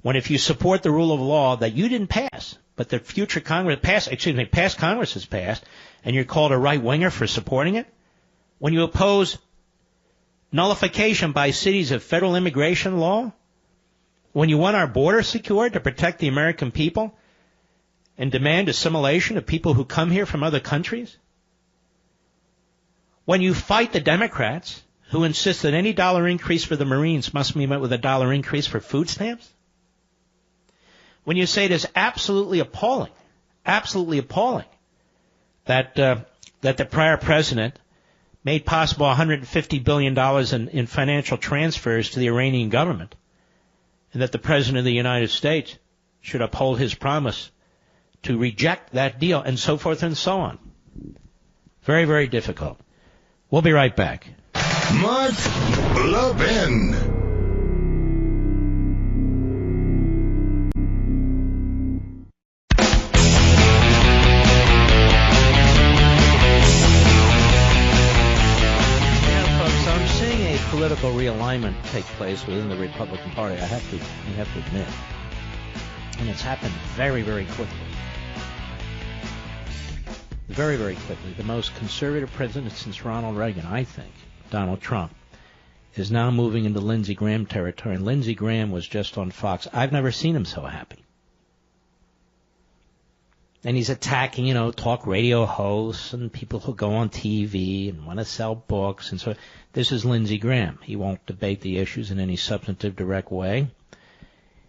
Speaker 2: When if you support the rule of law that you didn't pass, but the future Congress past Congress has passed, and you're called a right-winger for supporting it, when you oppose nullification by cities of federal immigration law, when you want our border secured to protect the American people and demand assimilation of people who come here from other countries, when you fight the Democrats who insist that any dollar increase for the Marines must be met with a dollar increase for food stamps, when you say it is absolutely appalling that the prior president made possible $150 billion in financial transfers to the Iranian government, and that the President of the United States should uphold his promise to reject that deal, and so forth and so on. Very, very difficult. We'll be right back.
Speaker 1: Mark Levin.
Speaker 2: political realignment take place within the Republican Party. I have to admit, and it's happened very, very quickly. Very, very quickly. The most conservative president since Ronald Reagan, I think, Donald Trump, is now moving into Lindsey Graham territory. And Lindsey Graham was just on Fox. I've never seen him so happy. And he's attacking, talk radio hosts and people who go on TV and want to sell books. And so this is Lindsey Graham. He won't debate the issues in any substantive, direct way.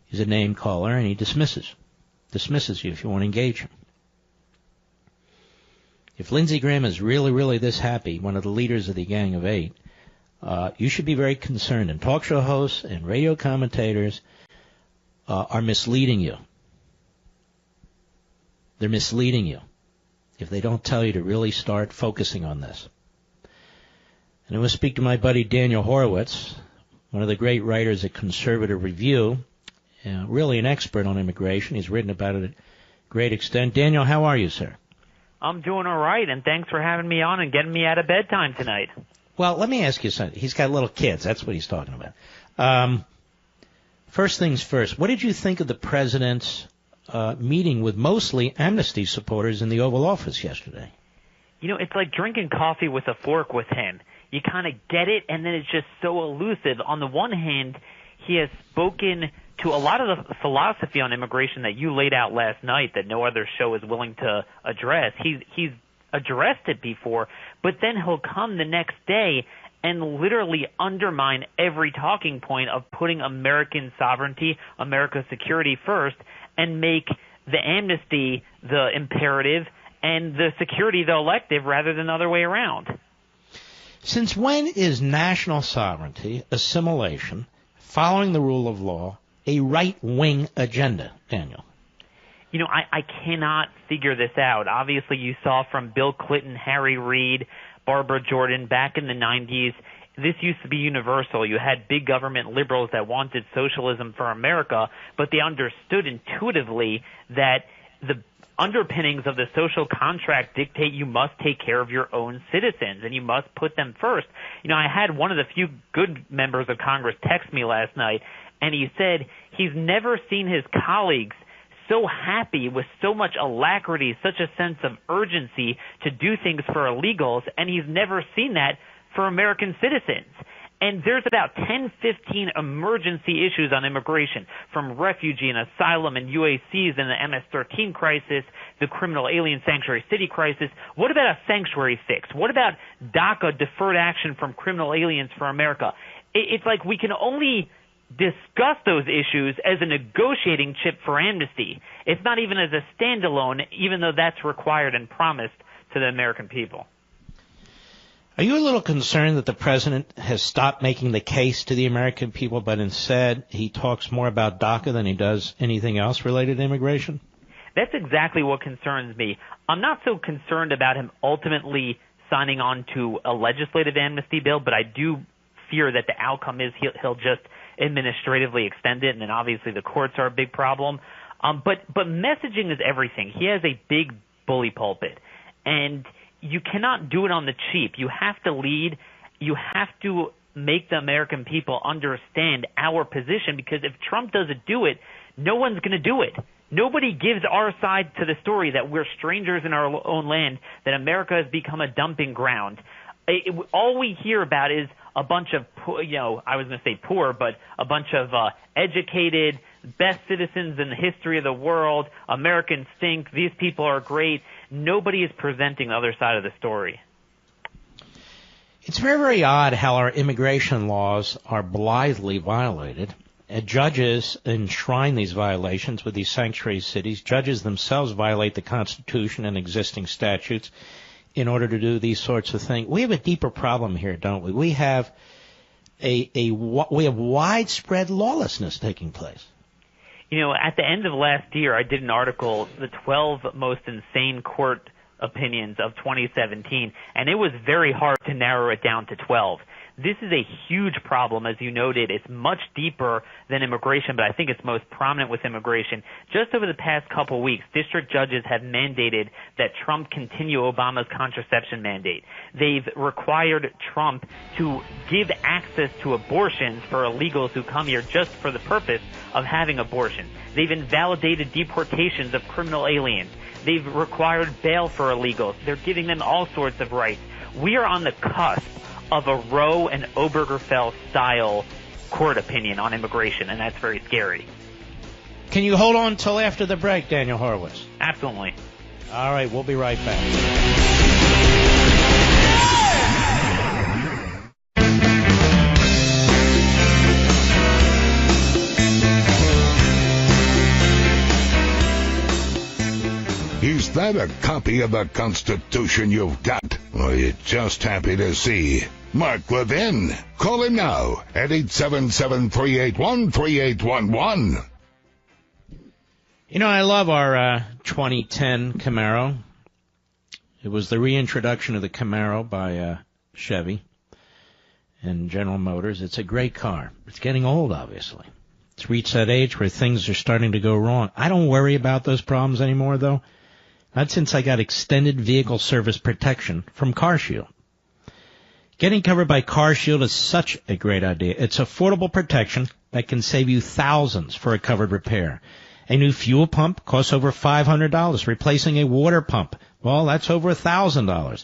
Speaker 2: He's a name caller, and he dismisses you if you want to engage him. If Lindsey Graham is really, really this happy, one of the leaders of the Gang of Eight, you should be very concerned. And talk show hosts and radio commentators are misleading you. They're misleading you if they don't tell you to really start focusing on this. And I will speak to my buddy Daniel Horowitz, one of the great writers at Conservative Review, really an expert on immigration. He's written about it at great extent. Daniel, how are you, sir?
Speaker 4: I'm doing all right, and thanks for having me on and getting me out of bedtime tonight.
Speaker 2: Well, let me ask you something. He's got little kids. That's what he's talking about. First things first, what did you think of the president's meeting with mostly amnesty supporters in the Oval Office yesterday?
Speaker 4: It's like drinking coffee with a fork with him. You kind of get it, and then it's just so elusive. On the one hand, he has spoken to a lot of the philosophy on immigration that you laid out last night that no other show is willing to address. He's addressed it before, but then he'll come the next day and literally undermine every talking point of putting American sovereignty, America's security first, and make the amnesty the imperative and the security the elective rather than the other way around.
Speaker 2: Since when is national sovereignty, assimilation, following the rule of law, a right-wing agenda, Daniel?
Speaker 4: I cannot figure this out. Obviously, you saw from Bill Clinton, Harry Reid, Barbara Jordan back in the 90s, this used to be universal. You had big government liberals that wanted socialism for America, but they understood intuitively that the underpinnings of the social contract dictate you must take care of your own citizens and you must put them first. I had one of the few good members of Congress text me last night, and he said he's never seen his colleagues so happy with so much alacrity, such a sense of urgency to do things for illegals, and he's never seen that for American citizens. And there's about 10, 15 emergency issues on immigration, from refugee and asylum and UACs and the MS-13 crisis, the criminal alien sanctuary city crisis. What about a sanctuary fix? What about DACA, deferred action from criminal aliens for America? It's like we can only discuss those issues as a negotiating chip for amnesty. It's not even as a standalone, even though that's required and promised to the American people.
Speaker 2: Are you a little concerned that the president has stopped making the case to the American people, but instead he talks more about DACA than he does anything else related to immigration?
Speaker 4: That's exactly what concerns me. I'm not so concerned about him ultimately signing on to a legislative amnesty bill, but I do fear that the outcome is he'll just administratively extend it, and then obviously the courts are a big problem. But messaging is everything. He has a big bully pulpit, and you cannot do it on the cheap. You have to lead. You have to make the American people understand our position, because if Trump doesn't do it, no one's going to do it. Nobody gives our side to the story that we're strangers in our own land, that America has become a dumping ground. All we hear about is a bunch of, I was going to say poor, but a bunch of educated, best citizens in the history of the world. Americans stink. These people are great. Nobody is presenting the other side of the story.
Speaker 2: It's very, very odd how our immigration laws are blithely violated. Judges enshrine these violations with these sanctuary cities. Judges themselves violate the Constitution and existing statutes in order to do these sorts of things. We have a deeper problem here, don't we? We have we have widespread lawlessness taking place.
Speaker 4: At the end of last year, I did an article, the 12 most insane court opinions of 2017, and it was very hard to narrow it down to 12. This is a huge problem, as you noted. It's much deeper than immigration, but I think it's most prominent with immigration. Just over the past couple of weeks, district judges have mandated that Trump continue Obama's contraception mandate. They've required Trump to give access to abortions for illegals who come here just for the purpose of having abortion. They've invalidated deportations of criminal aliens. They've required bail for illegals. They're giving them all sorts of rights. We are on the cusp of a Roe and Obergefell-style court opinion on immigration, and that's very scary.
Speaker 2: Can you hold on until after the break, Daniel Horowitz?
Speaker 4: Absolutely.
Speaker 2: All right, we'll be right back.
Speaker 1: Is that a copy of the Constitution you've got? Or are you just happy to see Mark Levin? Call him now at 877-381-3811.
Speaker 2: You know, I love our 2010 Camaro. It was the reintroduction of the Camaro by Chevy and General Motors. It's a great car. It's getting old, obviously. It's reached that age where things are starting to go wrong. I don't worry about those problems anymore, though. Not since I got extended vehicle service protection from CarShield. Getting covered by CarShield is such a great idea. It's affordable protection that can save you thousands for a covered repair. A new fuel pump costs over $500. Replacing a water pump, well, that's over $1,000.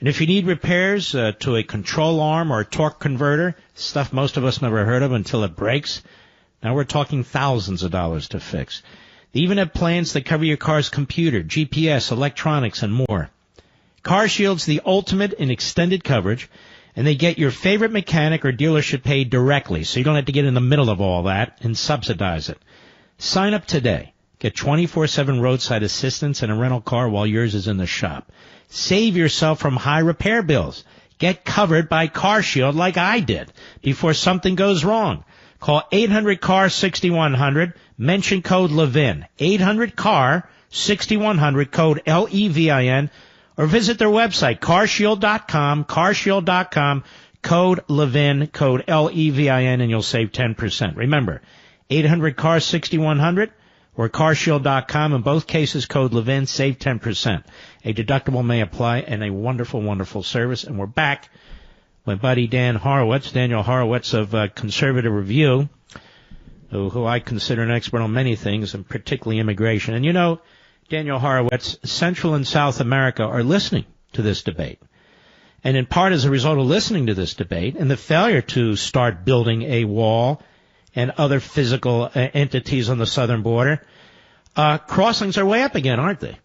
Speaker 2: And if you need repairs to a control arm or a torque converter, stuff most of us never heard of until it breaks, now we're talking thousands of dollars to fix. They even have plans that cover your car's computer, GPS, electronics, and more. CarShield's the ultimate in extended coverage, and they get your favorite mechanic or dealership paid directly, so you don't have to get in the middle of all that and subsidize it. Sign up today. Get 24/7 roadside assistance and a rental car while yours is in the shop. Save yourself from high repair bills. Get covered by CarShield like I did before something goes wrong. Call 800-CAR-6100. Mention code Levin. 800-CAR-6100, code LEVIN. Or visit their website, carshield.com, carshield.com, code Levin, code LEVIN, and you'll save 10%. Remember, 800-CAR-6100 or carshield.com. In both cases, code Levin, save 10%. A deductible may apply, and a wonderful, wonderful service. And we're back. My buddy Dan Horowitz, Daniel Horowitz of Conservative Review, who I consider an expert on many things, and particularly immigration. And you know, Daniel Horowitz, Central and South America are listening to this debate. And in part as a result of listening to this debate and the failure to start building a wall and other physical entities on the southern border, crossings are way up again, aren't they?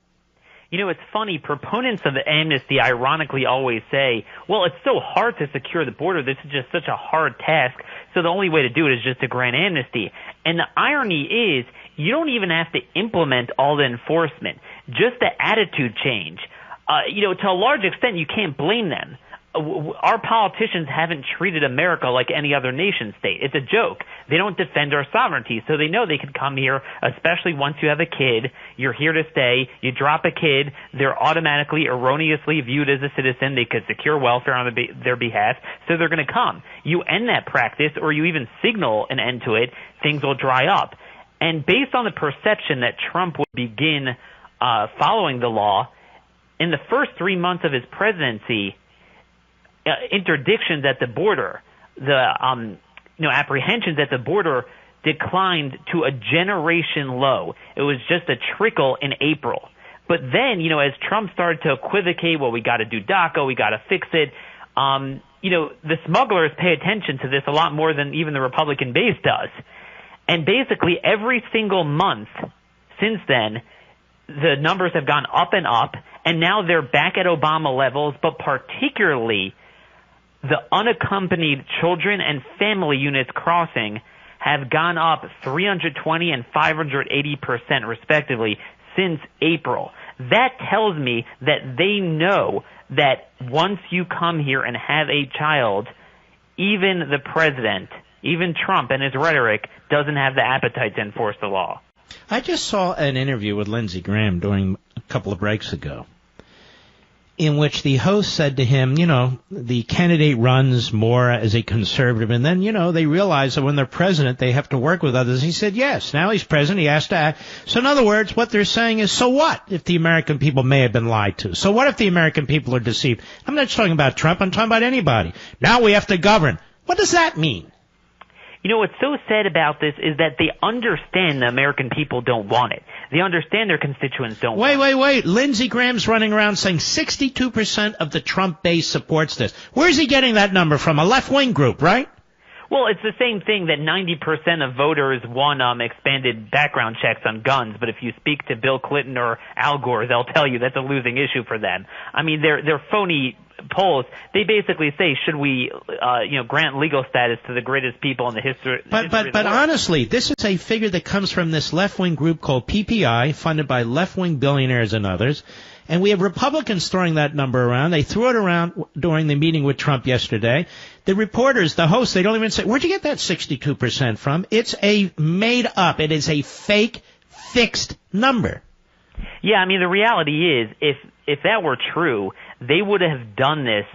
Speaker 4: You know, it's funny. Proponents of the amnesty ironically always say, well, it's so hard to secure the border. This is just such a hard task. So the only way to do it is just to grant amnesty. And the irony is you don't even have to implement all the enforcement. Just the attitude change. To a large extent, you can't blame them. Our politicians haven't treated America like any other nation state. It's a joke. They don't defend our sovereignty, so they know they can come here, especially once you have a kid. You're here to stay. You drop a kid, they're automatically erroneously viewed as a citizen. They could secure welfare on their behalf, so they're going to come. You end that practice, or you even signal an end to it, things will dry up. And based on the perception that Trump would begin following the law, in the first 3 months of his presidency, interdictions at the border, apprehensions at the border declined to a generation low. It was just a trickle in April. But then, as Trump started to equivocate, well, we got to do DACA, we got to fix it, the smugglers pay attention to this a lot more than even the Republican base does. And basically every single month since then, the numbers have gone up and up, and now they're back at Obama levels, but particularly the unaccompanied children and family units crossing have gone up 320 and 580% respectively since April. That tells me that they know that once you come here and have a child, even the president, even Trump and his rhetoric, doesn't have the appetite to enforce the law.
Speaker 2: I just saw an interview with Lindsey Graham during a couple of breaks ago. in which the host said to him, you know, the candidate runs more as a conservative, and then, you know, they realize that when they're president, they have to work with others. He said, yes, now he's president, he has to act. So in other words, what they're saying is, so what if the American people may have been lied to? So what if the American people are deceived? I'm not just talking about Trump, I'm talking about anybody. Now we have to govern. What does that mean?
Speaker 4: You know, what's so sad about this is that they understand the American people don't want it. They understand their constituents don't want it.
Speaker 2: Wait. Lindsey Graham's running around saying 62% of the Trump base supports this. Where's he getting that number from? A left-wing group, right?
Speaker 4: Well, it's the same thing that 90% of voters want expanded background checks on guns, but if you speak to Bill Clinton or Al Gore, they'll tell you that's a losing issue for them. I mean, they're phony polls. They basically say, should we, grant legal status to the greatest people in the history?
Speaker 2: But honestly, this is a figure that comes from this left-wing group called PPI, funded by left-wing billionaires and others. And we have Republicans throwing that number around. They threw it around during the meeting with Trump yesterday. The reporters, the hosts, they don't even say, where'd you get that 62% from? It's a made up. It is a fake, fixed number.
Speaker 4: Yeah, I mean, the reality is, if that were true, they would have done this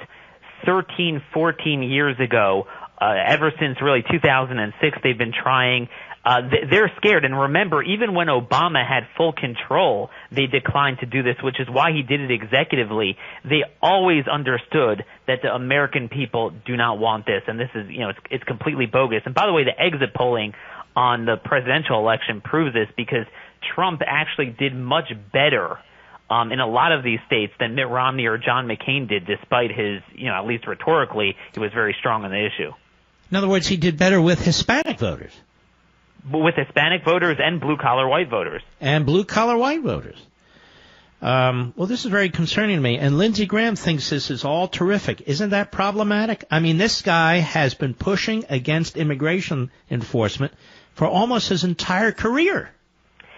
Speaker 4: 13, 14 years ago. Ever since really 2006, they've been trying. They're scared. And remember, even when Obama had full control, they declined to do this, which is why he did it executively. They always understood that the American people do not want this. And this is, it's completely bogus. And by the way, the exit polling on the presidential election proves this, because Trump actually did much better in a lot of these states than Mitt Romney or John McCain did, despite his, at least rhetorically, he was very strong on the issue.
Speaker 2: In other words, he did better with Hispanic voters.
Speaker 4: With Hispanic voters and blue-collar white voters.
Speaker 2: And blue-collar white voters. Well, this is very concerning to me. And Lindsey Graham thinks this is all terrific. Isn't that problematic? I mean, this guy has been pushing against immigration enforcement for almost his entire career.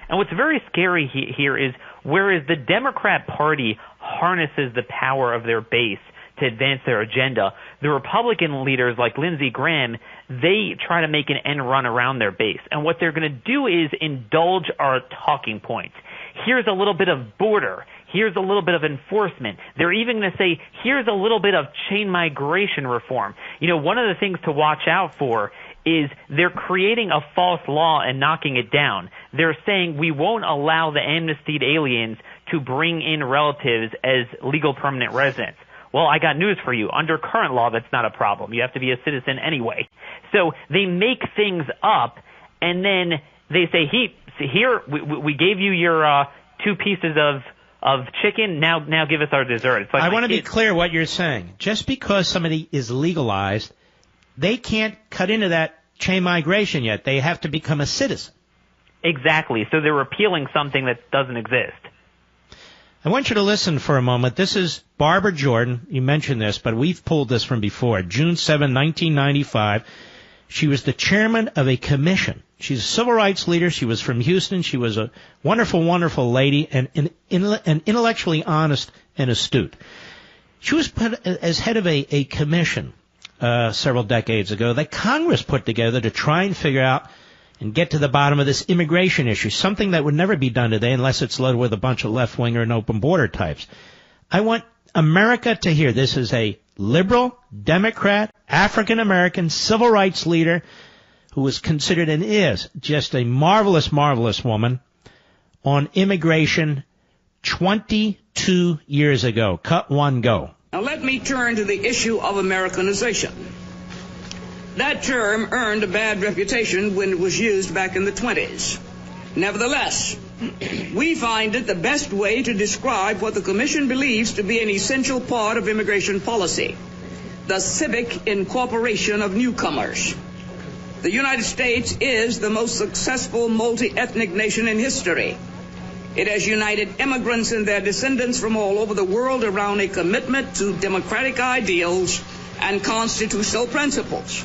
Speaker 4: And what's very scary here is, whereas the Democrat Party harnesses the power of their base to advance their agenda, the Republican leaders like Lindsey Graham, they try to make an end run around their base. And what they're going to do is indulge our talking points. Here's a little bit of border. Here's a little bit of enforcement. They're even going to say, here's a little bit of chain migration reform. One of the things to watch out for is they're creating a false law and knocking it down. They're saying we won't allow the amnestied aliens to bring in relatives as legal permanent residents. Well, I got news for you. Under current law, that's not a problem. You have to be a citizen anyway. So they make things up, and then they say, here, we gave you your 2 pieces of chicken. Now give us our dessert. It's like,
Speaker 2: I want to be clear what you're saying. Just because somebody is legalized, they can't cut into that chain migration yet. They have to become a citizen.
Speaker 4: Exactly. So they're repealing something that doesn't exist.
Speaker 2: I want you to listen for a moment. This is Barbara Jordan. You mentioned this, but we've pulled this from before. June 7, 1995. She was the chairman of a commission. She's a civil rights leader. She was from Houston. She was a wonderful, wonderful lady and intellectually honest and astute. She was put as head of a commission several decades ago that Congress put together to try and figure out and get to the bottom of this immigration issue, something that would never be done today unless it's led with a bunch of left-winger and open border types. I want America to hear this is a liberal, Democrat, African-American civil rights leader who was considered and is just a marvelous, marvelous woman on immigration 22 years ago. Cut one, go.
Speaker 5: Now let me turn to the issue of Americanization. That term earned a bad reputation when it was used back in the 20s. Nevertheless, we find it the best way to describe what the Commission believes to be an essential part of immigration policy: the civic incorporation of newcomers. The United States is the most successful multi-ethnic nation in history. It has united immigrants and their descendants from all over the world around a commitment to democratic ideals and constitutional principles.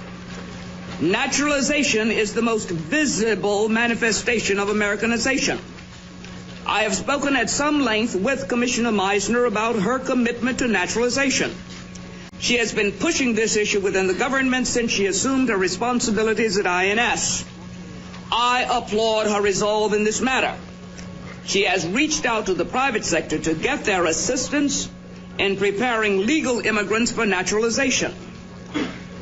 Speaker 5: Naturalization is the most visible manifestation of Americanization. I have spoken at some length with Commissioner Meisner about her commitment to naturalization. She has been pushing this issue within the government since she assumed her responsibilities at INS. I applaud her resolve in this matter. She has reached out to the private sector to get their assistance in preparing legal immigrants for naturalization.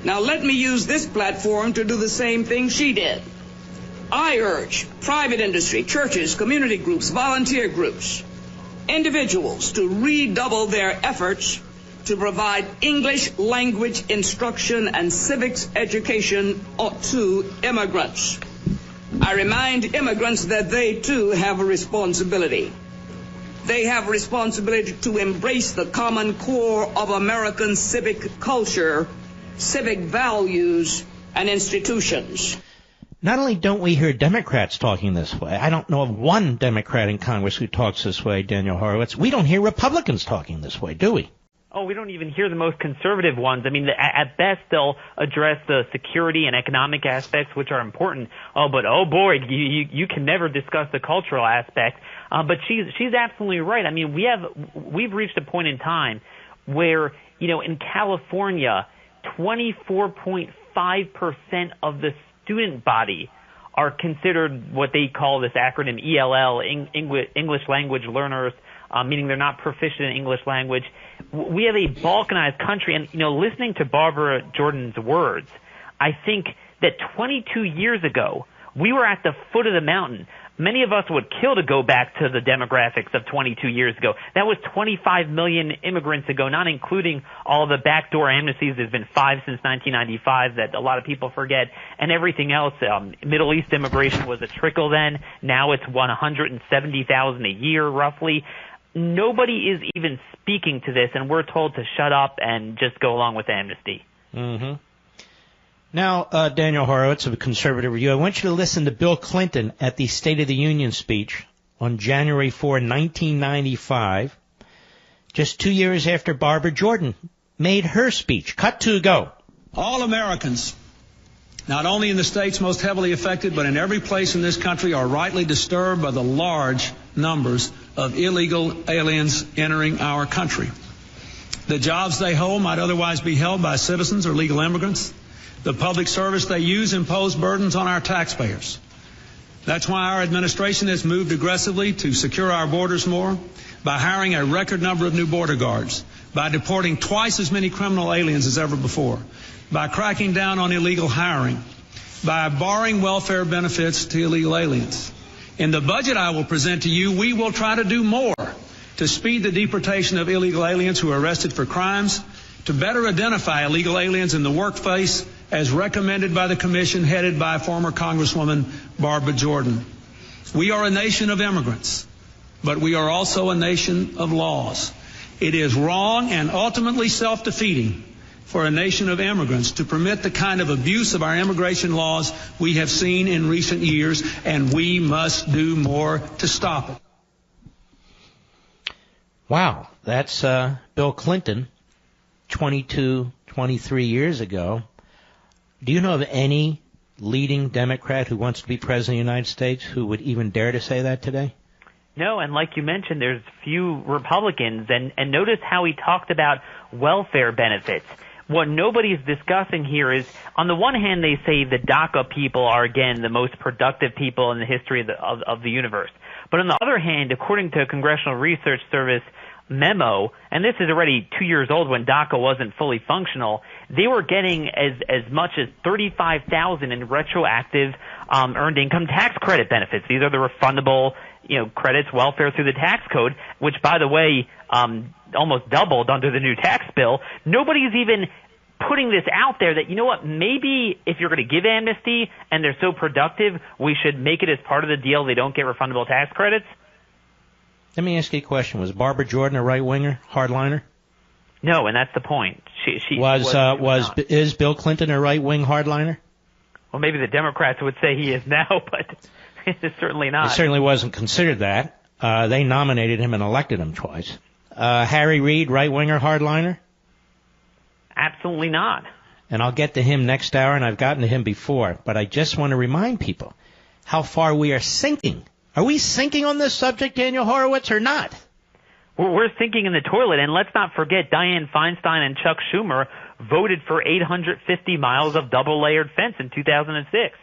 Speaker 5: Now let me use this platform to do the same thing she did. I urge private industry, churches, community groups, volunteer groups, individuals to redouble their efforts to provide English language instruction and civics education to immigrants. I remind immigrants that they too have a responsibility. They have a responsibility to embrace the common core of American civic culture, civic values, and institutions.
Speaker 2: Not only don't we hear Democrats talking this way, I don't know of one Democrat in Congress who talks this way, Daniel Horowitz. We don't hear Republicans talking this way, do we?
Speaker 4: Oh, we don't even hear the most conservative ones. I mean, at best, they'll address the security and economic aspects, which are important. Oh, but oh boy, you can never discuss the cultural aspect. But she's absolutely right. I mean, we've reached a point in time where, in California, 24.5% of the student body are considered what they call this acronym ELL, English language learners, meaning they're not proficient in English language. We have a balkanized country, and, listening to Barbara Jordan's words, I think that 22 years ago, we were at the foot of the mountain. Many of us would kill to go back to the demographics of 22 years ago. That was 25 million immigrants ago, not including all the backdoor amnesties. There's been 5 since 1995 that a lot of people forget, and everything else. Middle East immigration was a trickle then. Now it's 170,000 a year, roughly. Nobody is even speaking to this, and we're told to shut up and just go along with amnesty.
Speaker 2: Mm-hmm. Now, Daniel Horowitz of Conservative Review, I want you to listen to Bill Clinton at the State of the Union speech on January 4, 1995, just 2 years after Barbara Jordan made her speech. Cut to go.
Speaker 6: All Americans, not only in the states most heavily affected, but in every place in this country, are rightly disturbed by the large numbers of illegal aliens entering our country. The jobs they hold might otherwise be held by citizens or legal immigrants. The public service they use impose burdens on our taxpayers. That's why our administration has moved aggressively to secure our borders more, by hiring a record number of new border guards, by deporting twice as many criminal aliens as ever before, by cracking down on illegal hiring, by barring welfare benefits to illegal aliens. In the budget I will present to you, we will try to do more to speed the deportation of illegal aliens who are arrested for crimes, to better identify illegal aliens in the workplace as recommended by the commission headed by former Congresswoman Barbara Jordan. We are a nation of immigrants, but we are also a nation of laws. It is wrong and ultimately self-defeating for a nation of immigrants to permit the kind of abuse of our immigration laws we have seen in recent years, and we must do more to stop it.
Speaker 2: Wow, that's Bill Clinton 22, 23 years ago. Do you know of any leading Democrat who wants to be president of the United States who would even dare to say that today?
Speaker 4: No, and like you mentioned, there's few Republicans, and notice how he talked about welfare benefits. What nobody's discussing here is, on the one hand, they say the DACA people are, again, the most productive people in the history of the universe. But on the other hand, according to a Congressional Research Service memo, and this is already 2 years old when DACA wasn't fully functional, they were getting as much as $35,000 in retroactive earned income tax credit benefits. These are the refundable, credits, welfare through the tax code, which, by the way, almost doubled under the new tax bill. Nobody's even putting this out there that, maybe if you're going to give amnesty and they're so productive, we should make it as part of the deal they don't get refundable tax credits.
Speaker 2: Let me ask you a question. Was Barbara Jordan a right-winger, hardliner?
Speaker 4: No, and that's the point.
Speaker 2: Is Bill Clinton a right-wing hardliner?
Speaker 4: Well, maybe the Democrats would say he is now, but it's certainly not.
Speaker 2: He certainly wasn't considered that. They nominated him and elected him twice. Harry Reid, right-winger, hardliner?
Speaker 4: Absolutely not.
Speaker 2: And I'll get to him next hour, and I've gotten to him before. But I just want to remind people how far we are sinking. Are we sinking on this subject, Daniel Horowitz, or not?
Speaker 4: We're sinking in the toilet, and let's not forget Dianne Feinstein and Chuck Schumer voted for 850 miles of double-layered fence in 2006.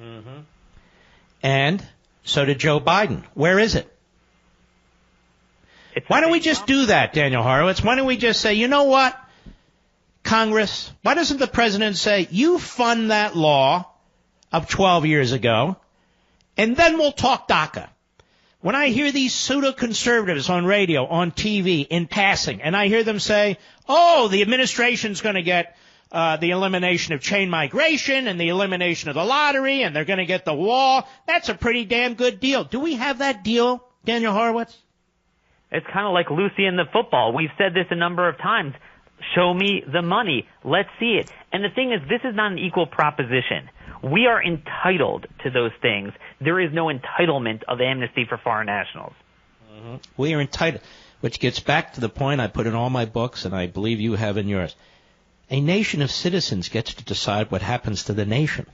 Speaker 2: Mm-hmm. And so did Joe Biden. Where is it? Why don't we just do that, Daniel Horowitz? Why don't we just say, you know what, Congress, why doesn't the president say, you fund that law of 12 years ago, and then we'll talk DACA. When I hear these pseudo-conservatives on radio, on TV, in passing, and I hear them say, oh, the administration's going to get the elimination of chain migration and the elimination of the lottery, and they're going to get the wall, that's a pretty damn good deal. Do we have that deal, Daniel Horowitz?
Speaker 4: It's kind of like Lucy and the football. We've said this a number of times. Show me the money. Let's see it. And the thing is, this is not an equal proposition. We are entitled to those things. There is no entitlement of amnesty for foreign nationals.
Speaker 2: Mm-hmm. We are entitled, which gets back to the point I put in all my books, and I believe you have in yours. A nation of citizens gets to decide what happens to the nation.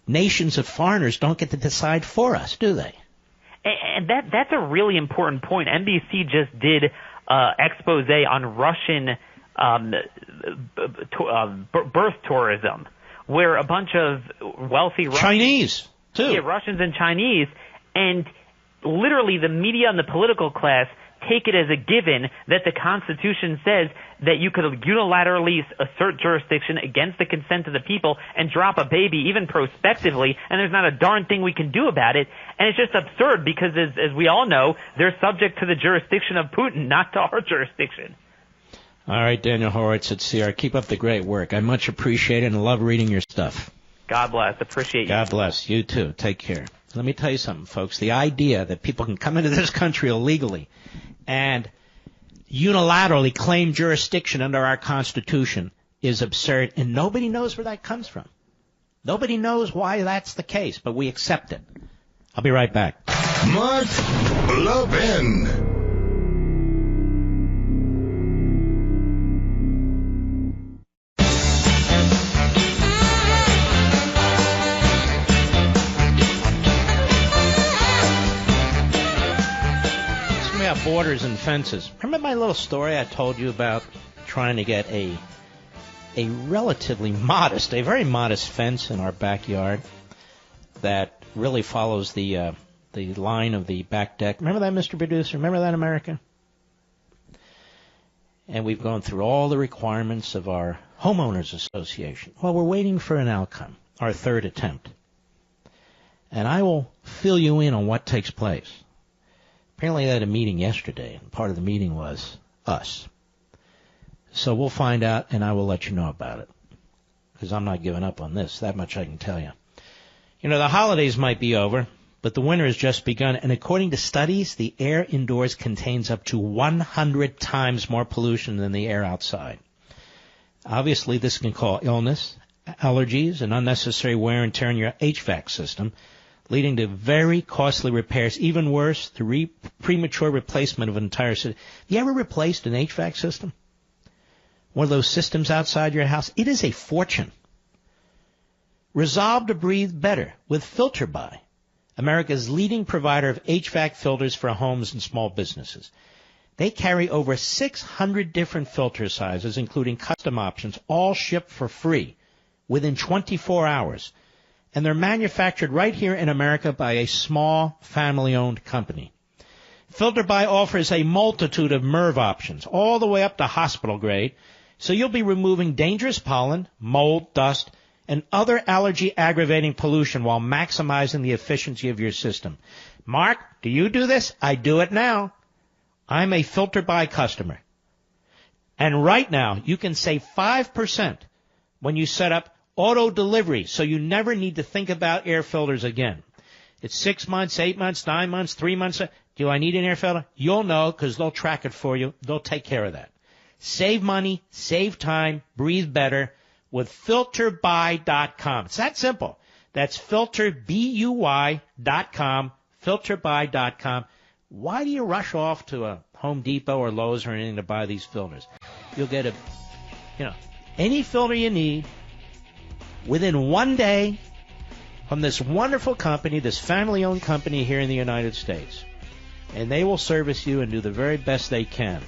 Speaker 2: Nations of foreigners don't get to decide for us, do they?
Speaker 4: And that's a really important point. NBC just did expose on Russian birth tourism, where a bunch of wealthy
Speaker 2: Chinese, too.
Speaker 4: Yeah, Russians and Chinese, and literally the media and the political class take it as a given that the Constitution says that you could unilaterally assert jurisdiction against the consent of the people and drop a baby, even prospectively, and there's not a darn thing we can do about it. And it's just absurd because, as we all know, they're subject to the jurisdiction of Putin, not to our jurisdiction.
Speaker 2: All right, Daniel Horowitz at CR. Keep up the great work. I much appreciate it and love reading your stuff.
Speaker 4: God bless. Appreciate you.
Speaker 2: God bless. You too. Take care. Let me tell you something, folks. The idea that people can come into this country illegally and unilaterally claim jurisdiction under our Constitution is absurd, and nobody knows where that comes from. Nobody knows why that's the case, but we accept it. I'll be right back.
Speaker 1: Mark Levin.
Speaker 2: Borders and fences. Remember my little story I told you about trying to get a relatively modest, a very modest fence in our backyard that really follows the line of the back deck. Remember that, Mr. Producer? Remember that, America? And we've gone through all the requirements of our homeowners association. Well, we're waiting for an outcome, our third attempt. And I will fill you in on what takes place. Apparently they had a meeting yesterday, and part of the meeting was us. So we'll find out, and I will let you know about it, because I'm not giving up on this. That much I can tell you. You know, the holidays might be over, but the winter has just begun, and according to studies, the air indoors contains up to 100 times more pollution than the air outside. Obviously, this can cause illness, allergies, and unnecessary wear and tear in your HVAC system, leading to very costly repairs. Even worse, the premature replacement of an entire system. Have you ever replaced an HVAC system? One of those systems outside your house? It is a fortune. Resolve to breathe better with FilterBuy, America's leading provider of HVAC filters for homes and small businesses. They carry over 600 different filter sizes, including custom options, all shipped for free within 24 hours. And they're manufactured right here in America by a small, family-owned company. FilterBuy offers a multitude of MERV options, all the way up to hospital grade, so you'll be removing dangerous pollen, mold, dust, and other allergy-aggravating pollution while maximizing the efficiency of your system. Mark, do you do this? I do it now. I'm a FilterBuy customer. And right now, you can save 5% when you set up auto delivery, so you never need to think about air filters again. It's 6 months, 8 months, 9 months, 3 months. Do I need an air filter? You'll know, because they'll track it for you. They'll take care of that. Save money, save time, breathe better with filterbuy.com. It's that simple. That's filterbuy.com, filterbuy.com. Why do you rush off to a Home Depot or Lowe's or anything to buy these filters? You'll get any filter you need within 1 day from this wonderful company, this family-owned company here in the United States. And they will service you and do the very best they can.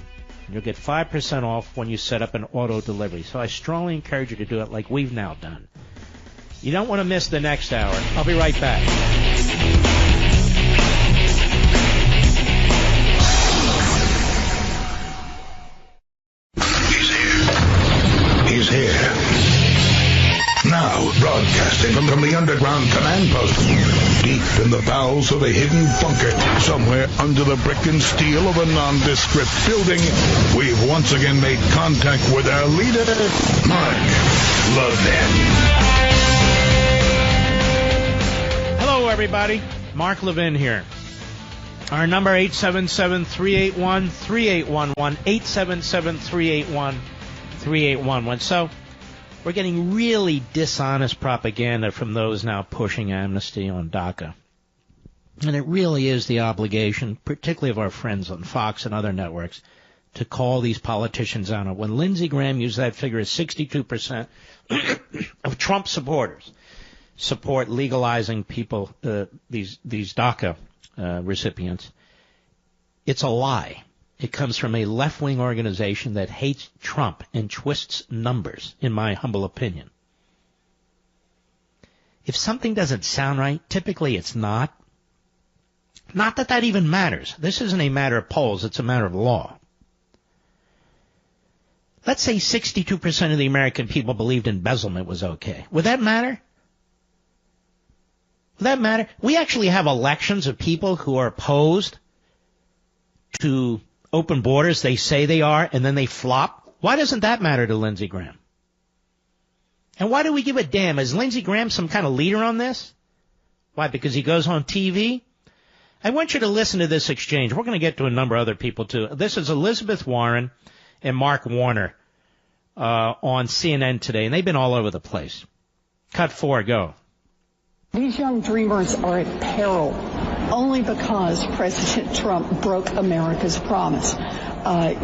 Speaker 2: And you'll get 5% off when you set up an auto delivery. So I strongly encourage you to do it like we've now done. You don't want to miss the next hour. I'll be right back.
Speaker 1: from the underground command post, deep in the bowels of a hidden bunker, somewhere under the brick and steel of a nondescript building, we've once again made contact with our leader, Mark Levin.
Speaker 2: Hello, everybody. Mark Levin here. Our number, 877-381-3811, 877-381-3811. So, we're getting really dishonest propaganda from those now pushing amnesty on DACA. And it really is the obligation, particularly of our friends on Fox and other networks, to call these politicians out. When Lindsey Graham used that figure, 62% of Trump supporters support legalizing people, these DACA recipients. It's a lie. It comes from a left-wing organization that hates Trump and twists numbers, in my humble opinion. If something doesn't sound right, typically it's not. Not that that even matters. This isn't a matter of polls, it's a matter of law. Let's say 62% of the American people believed embezzlement was okay. Would that matter? Would that matter? We actually have elections of people who are opposed to open borders. They say they are, and then they flop. Why doesn't that matter to Lindsey Graham? And why do we give a damn? Is Lindsey Graham some kind of leader on this? Why, because he goes on TV? I want you to listen to this exchange. We're going to get to a number of other people, too. This is Elizabeth Warren and Mark Warner on CNN today, and they've been all over the place. Cut 4, go.
Speaker 7: These young dreamers are at peril only because President Trump broke America's promise.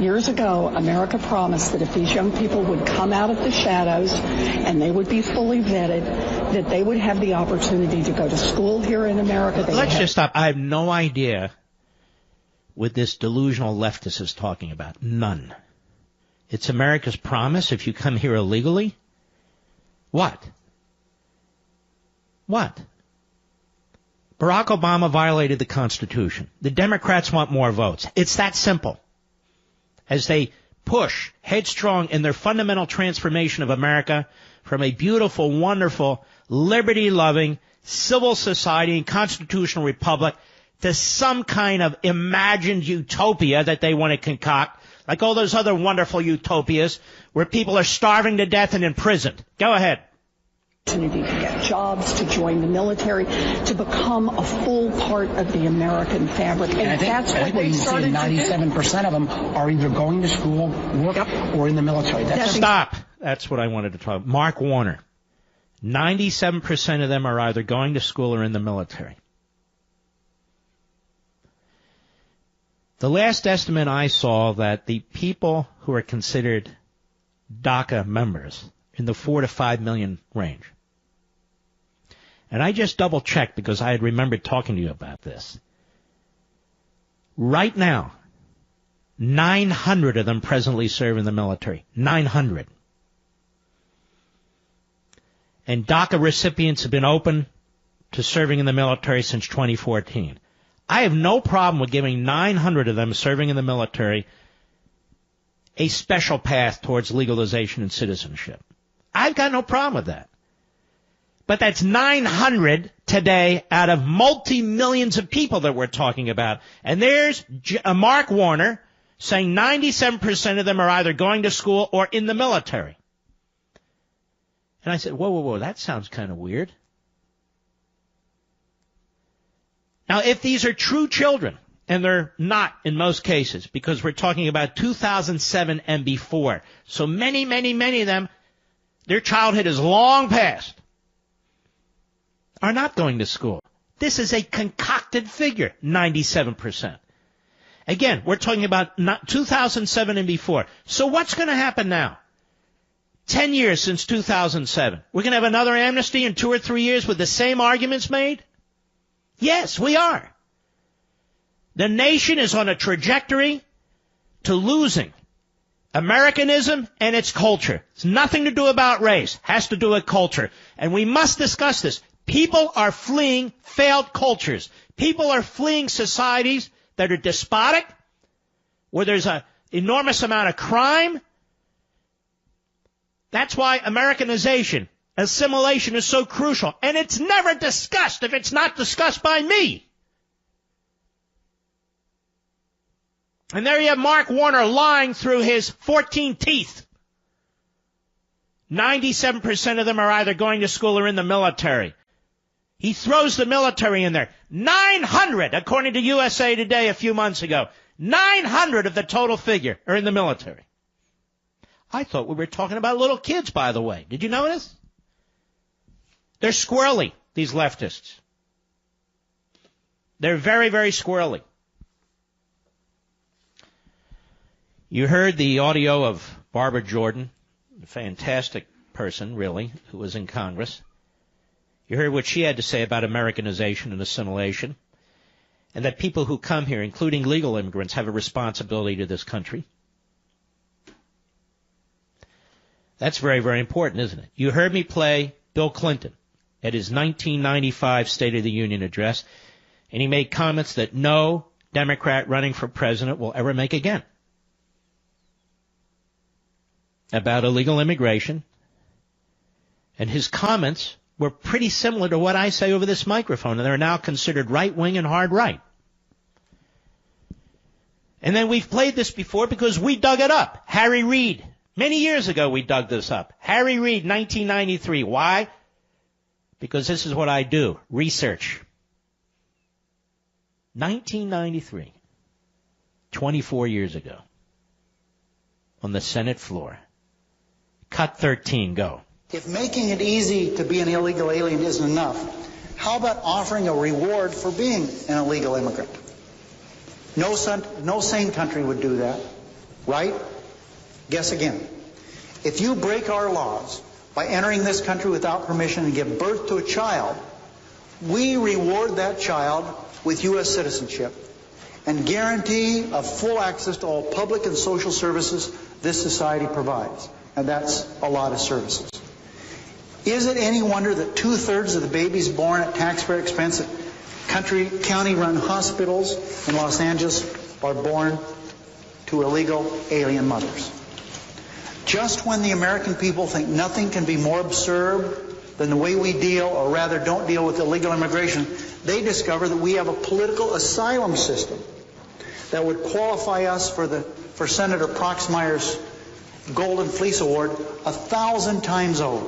Speaker 7: Years ago, America promised that if these young people would come out of the shadows and they would be fully vetted, that they would have the opportunity to go to school here in America.
Speaker 2: Let's just stop. I have no idea what this delusional leftist is talking about. None. It's America's promise if you come here illegally? What? What? Barack Obama violated the Constitution. The Democrats want more votes. It's that simple. As they push headstrong in their fundamental transformation of America from a beautiful, wonderful, liberty-loving, civil society and constitutional republic to some kind of imagined utopia that they want to concoct, like all those other wonderful utopias where people are starving to death and imprisoned. Go ahead.
Speaker 7: Opportunity to get jobs, to join the military, to become a full part of the American fabric. And that's what they started to do.
Speaker 8: 97% of them are either going to school, work, or in the military.
Speaker 2: Stop. That's what I wanted to talk about. Mark Warner. 97% of them are either going to school or in the military. The last estimate I saw that the people who are considered DACA members in the 4 to 5 million range. And I just double-checked because I had remembered talking to you about this. Right now, 900 of them presently serve in the military. 900. And DACA recipients have been open to serving in the military since 2014. I have no problem with giving 900 of them serving in the military a special path towards legalization and citizenship. I've got no problem with that. But that's 900 today out of multi-millions of people that we're talking about. And there's Mark Warner saying 97% of them are either going to school or in the military. And I said, whoa, that sounds kind of weird. Now, if these are true children, and they're not in most cases, because we're talking about 2007 and before, so many of them, their childhood is long past, are not going to school. This is a concocted figure, 97%. Again, we're talking about 2007 and before. So what's going to happen now? 10 years since 2007. We're going to have another amnesty in 2 or 3 years with the same arguments made? Yes, we are. The nation is on a trajectory to losing Americanism and its culture. It's nothing to do about race. Has to do with culture. And we must discuss this. People are fleeing failed cultures. People are fleeing societies that are despotic, where there's an enormous amount of crime. That's why Americanization, Assimilation is so crucial, and it's never discussed if it's not discussed by me. And there you have Mark Warner lying through his 14 teeth. 97% of them are either going to school or in the military. He throws the military in there. 900, according to USA Today a few months ago. 900 of the total figure are in the military. I thought we were talking about little kids, by the way. Did you notice? They're squirrely, these leftists. They're very, very squirrely. You heard the audio of Barbara Jordan, a fantastic person, really, who was in Congress. You heard what she had to say about Americanization and assimilation, and that people who come here, including legal immigrants, have a responsibility to this country. That's very, very important, isn't it? You heard me play Bill Clinton at his 1995 State of the Union address, and he made comments that no Democrat running for president will ever make again about illegal immigration. And his comments were pretty similar to what I say over this microphone, and they're now considered right-wing and hard right. And then we've played this before because we dug it up. Harry Reid. Many years ago we dug this up. Harry Reid, 1993. Why? Because this is what I do. Research. 1993. 24 years ago. On the Senate floor. Cut 13, go.
Speaker 9: If making it easy to be an illegal alien isn't enough, how about offering a reward for being an illegal immigrant? No sane country would do that, right? Guess again. If you break our laws by entering this country without permission and give birth to a child, we reward that child with U.S. citizenship and guarantee of full access to all public and social services this society provides. And that's a lot of services. Is it any wonder that 2/3 of the babies born at taxpayer expense at county-run hospitals in Los Angeles are born to illegal alien mothers? Just when the American people think nothing can be more absurd than the way we deal, or rather don't deal, with illegal immigration, they discover that we have a political asylum system that would qualify us for Senator Proxmire's Golden Fleece Award 1,000 times over.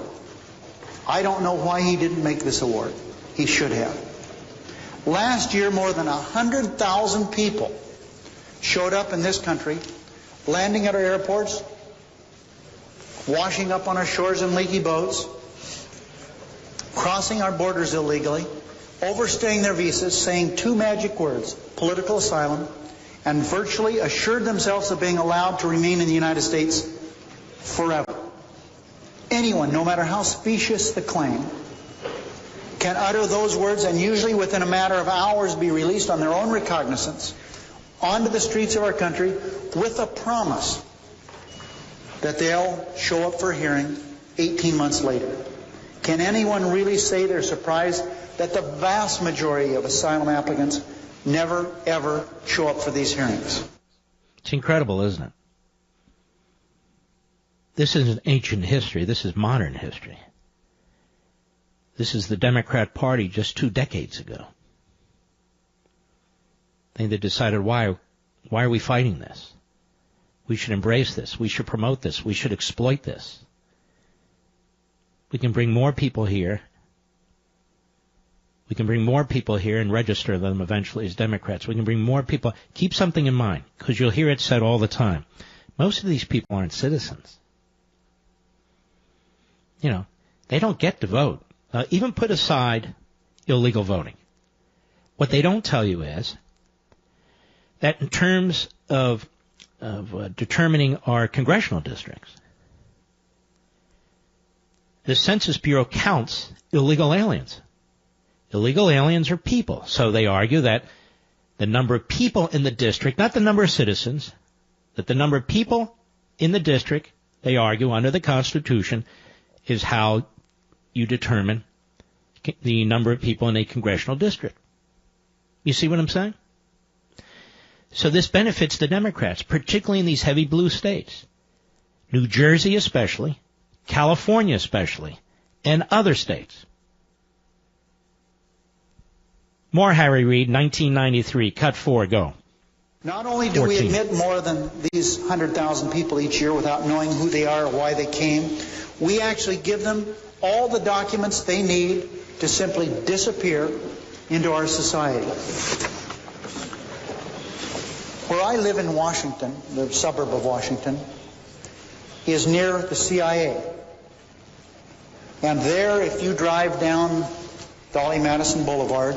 Speaker 9: I don't know why he didn't make this award. He should have. Last year, more than 100,000 people showed up in this country, landing at our airports, washing up on our shores in leaky boats, crossing our borders illegally, overstaying their visas, saying two magic words, political asylum, and virtually assured themselves of being allowed to remain in the United States forever. Anyone, no matter how specious the claim, can utter those words and usually within a matter of hours be released on their own recognizance onto the streets of our country with a promise that they'll show up for a hearing 18 months later. Can anyone really say they're surprised that the vast majority of asylum applicants never, ever show up for these hearings?
Speaker 2: It's incredible, isn't it? This isn't ancient history. This is modern history. This is the Democrat Party just 2 decades ago. They decided, why are we fighting this? We should embrace this. We should promote this. We should exploit this. We can bring more people here. We can bring more people here and register them eventually as Democrats. We can bring more people. Keep something in mind, because you'll hear it said all the time. Most of these people aren't citizens. You know, they don't get to vote. Even put aside illegal voting. What they don't tell you is that in terms of determining our congressional districts, the Census Bureau counts illegal aliens. Illegal aliens are people. So they argue that the number of people in the district, not the number of citizens, that the number of people in the district, they argue under the Constitution, is how you determine the number of people in a congressional district. You see what I'm saying? So this benefits the Democrats, particularly in these heavy blue states. New Jersey especially, California especially, and other states. More Harry Reid, 1993, cut 4, go.
Speaker 9: Not only do
Speaker 2: 14.
Speaker 9: we admit more than these 100,000 people each year without knowing who they are or why they came, we actually give them all the documents they need to simply disappear into our society. Where I live in Washington, the suburb of Washington, is near the CIA. And there, if you drive down Dolly Madison Boulevard,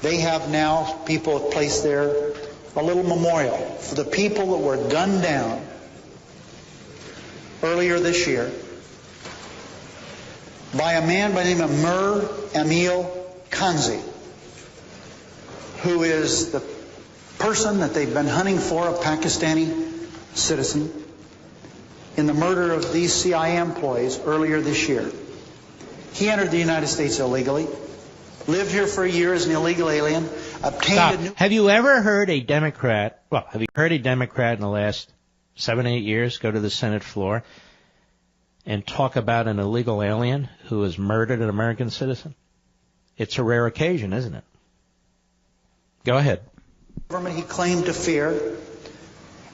Speaker 9: they have now people have placed there a little memorial for the people that were gunned down earlier this year by a man by the name of Mir Emil Kanzi, who is the person that they've been hunting for, a Pakistani citizen, in the murder of these CIA employees earlier this year. He entered the United States illegally, lived here for a year as an illegal alien, obtained a new...
Speaker 2: Have you ever heard a Democrat, have you heard a Democrat in the last 7-8 years go to the Senate floor and talk about an illegal alien who has murdered an American citizen? It's a rare occasion, isn't it? Go ahead.
Speaker 9: Government he claimed to fear,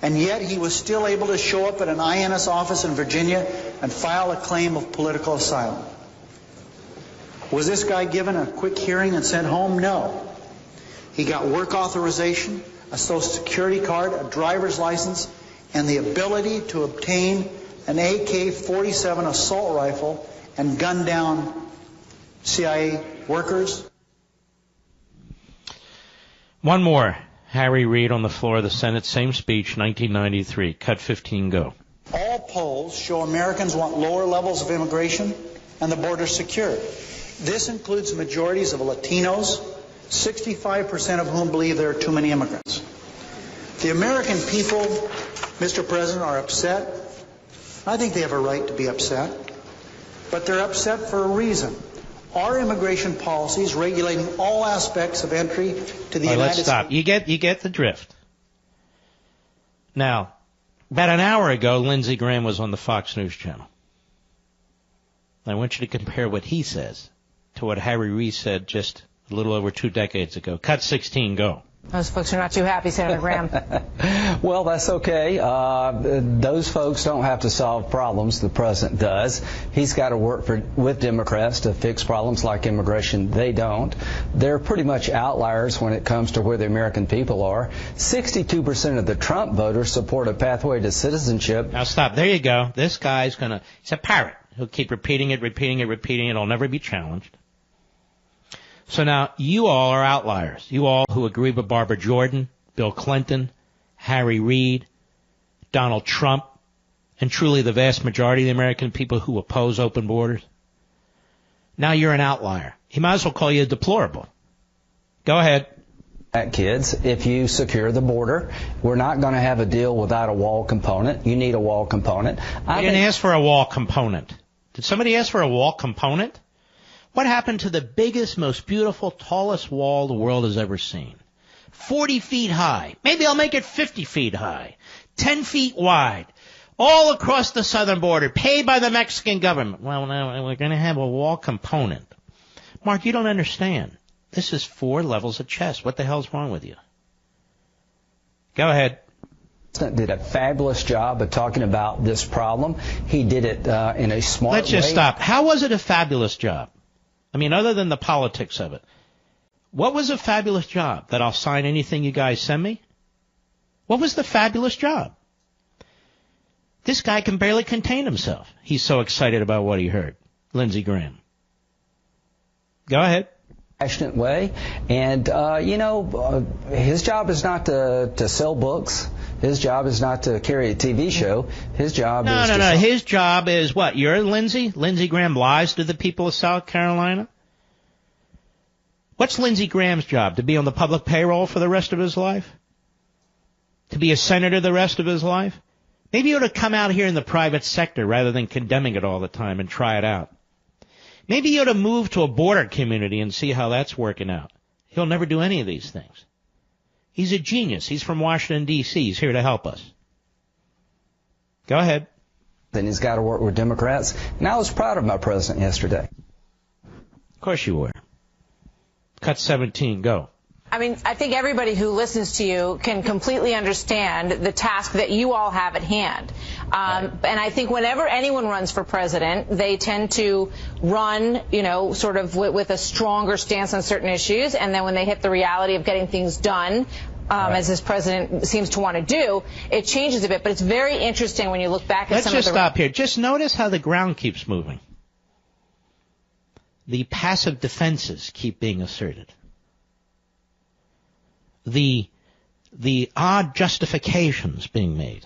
Speaker 9: and yet he was still able to show up at an INS office in Virginia and file a claim of political asylum. Was this guy given a quick hearing and sent home? No. He got work authorization, a Social Security card, a driver's license, and the ability to obtain an AK-47 assault rifle and gun down CIA workers.
Speaker 2: One more. Harry Reid on the floor of the Senate, same speech, 1993. Cut 15, go.
Speaker 9: All polls show Americans want lower levels of immigration and the border secured. This includes majorities of Latinos, 65% of whom believe there are too many immigrants. The American people, Mr. President, are upset. I think they have a right to be upset, but they're upset for a reason. Our immigration policies regulating all aspects of entry to the United States.
Speaker 2: Let's stop. You get the drift. Now, about an hour ago, Lindsey Graham was on the Fox News channel. I want you to compare what he says to what Harry Reid said just a little over 2 decades ago. Cut 16, go.
Speaker 10: Those folks are not too happy, Senator Graham.
Speaker 11: Well, that's okay. Those folks don't have to solve problems. The president does. He's got to work with Democrats to fix problems like immigration. They don't. They're pretty much outliers when it comes to where the American people are. 62% of the Trump voters support a pathway to citizenship.
Speaker 2: Now stop. There you go. This guy's he's a parrot. He'll keep repeating it. It'll never be challenged. So now, you all are outliers. You all who agree with Barbara Jordan, Bill Clinton, Harry Reid, Donald Trump, and truly the vast majority of the American people who oppose open borders. Now you're an outlier. He might as well call you a deplorable. Go ahead.
Speaker 11: Kids, if you secure the border, we're not going to have a deal without a wall component. You need a wall component.
Speaker 2: I didn't ask for a wall component. Did somebody ask for a wall component? What happened to the biggest, most beautiful, tallest wall the world has ever seen? 40 feet high. Maybe I'll make it 50 feet high. 10 feet wide. All across the southern border. Paid by the Mexican government. Well, now we're going to have a wall component. Mark, you don't understand. This is 4 levels of chess. What the hell's wrong with you? Go ahead.
Speaker 11: Did a fabulous job of talking about this problem. He did it in a smart way.
Speaker 2: Let's just stop. How was it a fabulous job? I mean, other than the politics of it. What was a fabulous job? That I'll sign anything you guys send me? What was the fabulous job? This guy can barely contain himself. He's so excited about what he heard. Lindsey Graham. Go ahead.
Speaker 11: Passionate way. And, his job is not to sell books. His job is not to carry a TV show. His job is to... No.
Speaker 2: His job is what? You're Lindsey? Lindsey Graham lies to the people of South Carolina? What's Lindsey Graham's job? To be on the public payroll for the rest of his life? To be a senator the rest of his life? Maybe he ought to come out here in the private sector rather than condemning it all the time and try it out. Maybe he ought to move to a border community and see how that's working out. He'll never do any of these things. He's a genius. He's from Washington, D.C. He's here to help us. Go ahead.
Speaker 11: Then he's got to work with Democrats. And I was proud of my president yesterday.
Speaker 2: Of course you were. Cut 17, go.
Speaker 10: I mean, I think everybody who listens to you can completely understand the task that you all have at hand. And I think whenever anyone runs for president, they tend to run, sort of with a stronger stance on certain issues. And then when they hit the reality of getting things done, as this president seems to want to do, it changes a bit. But it's very interesting when you look back at some of the...
Speaker 2: Let's just stop here. Just notice how the ground keeps moving. The passive defenses keep being asserted. The odd justifications being made.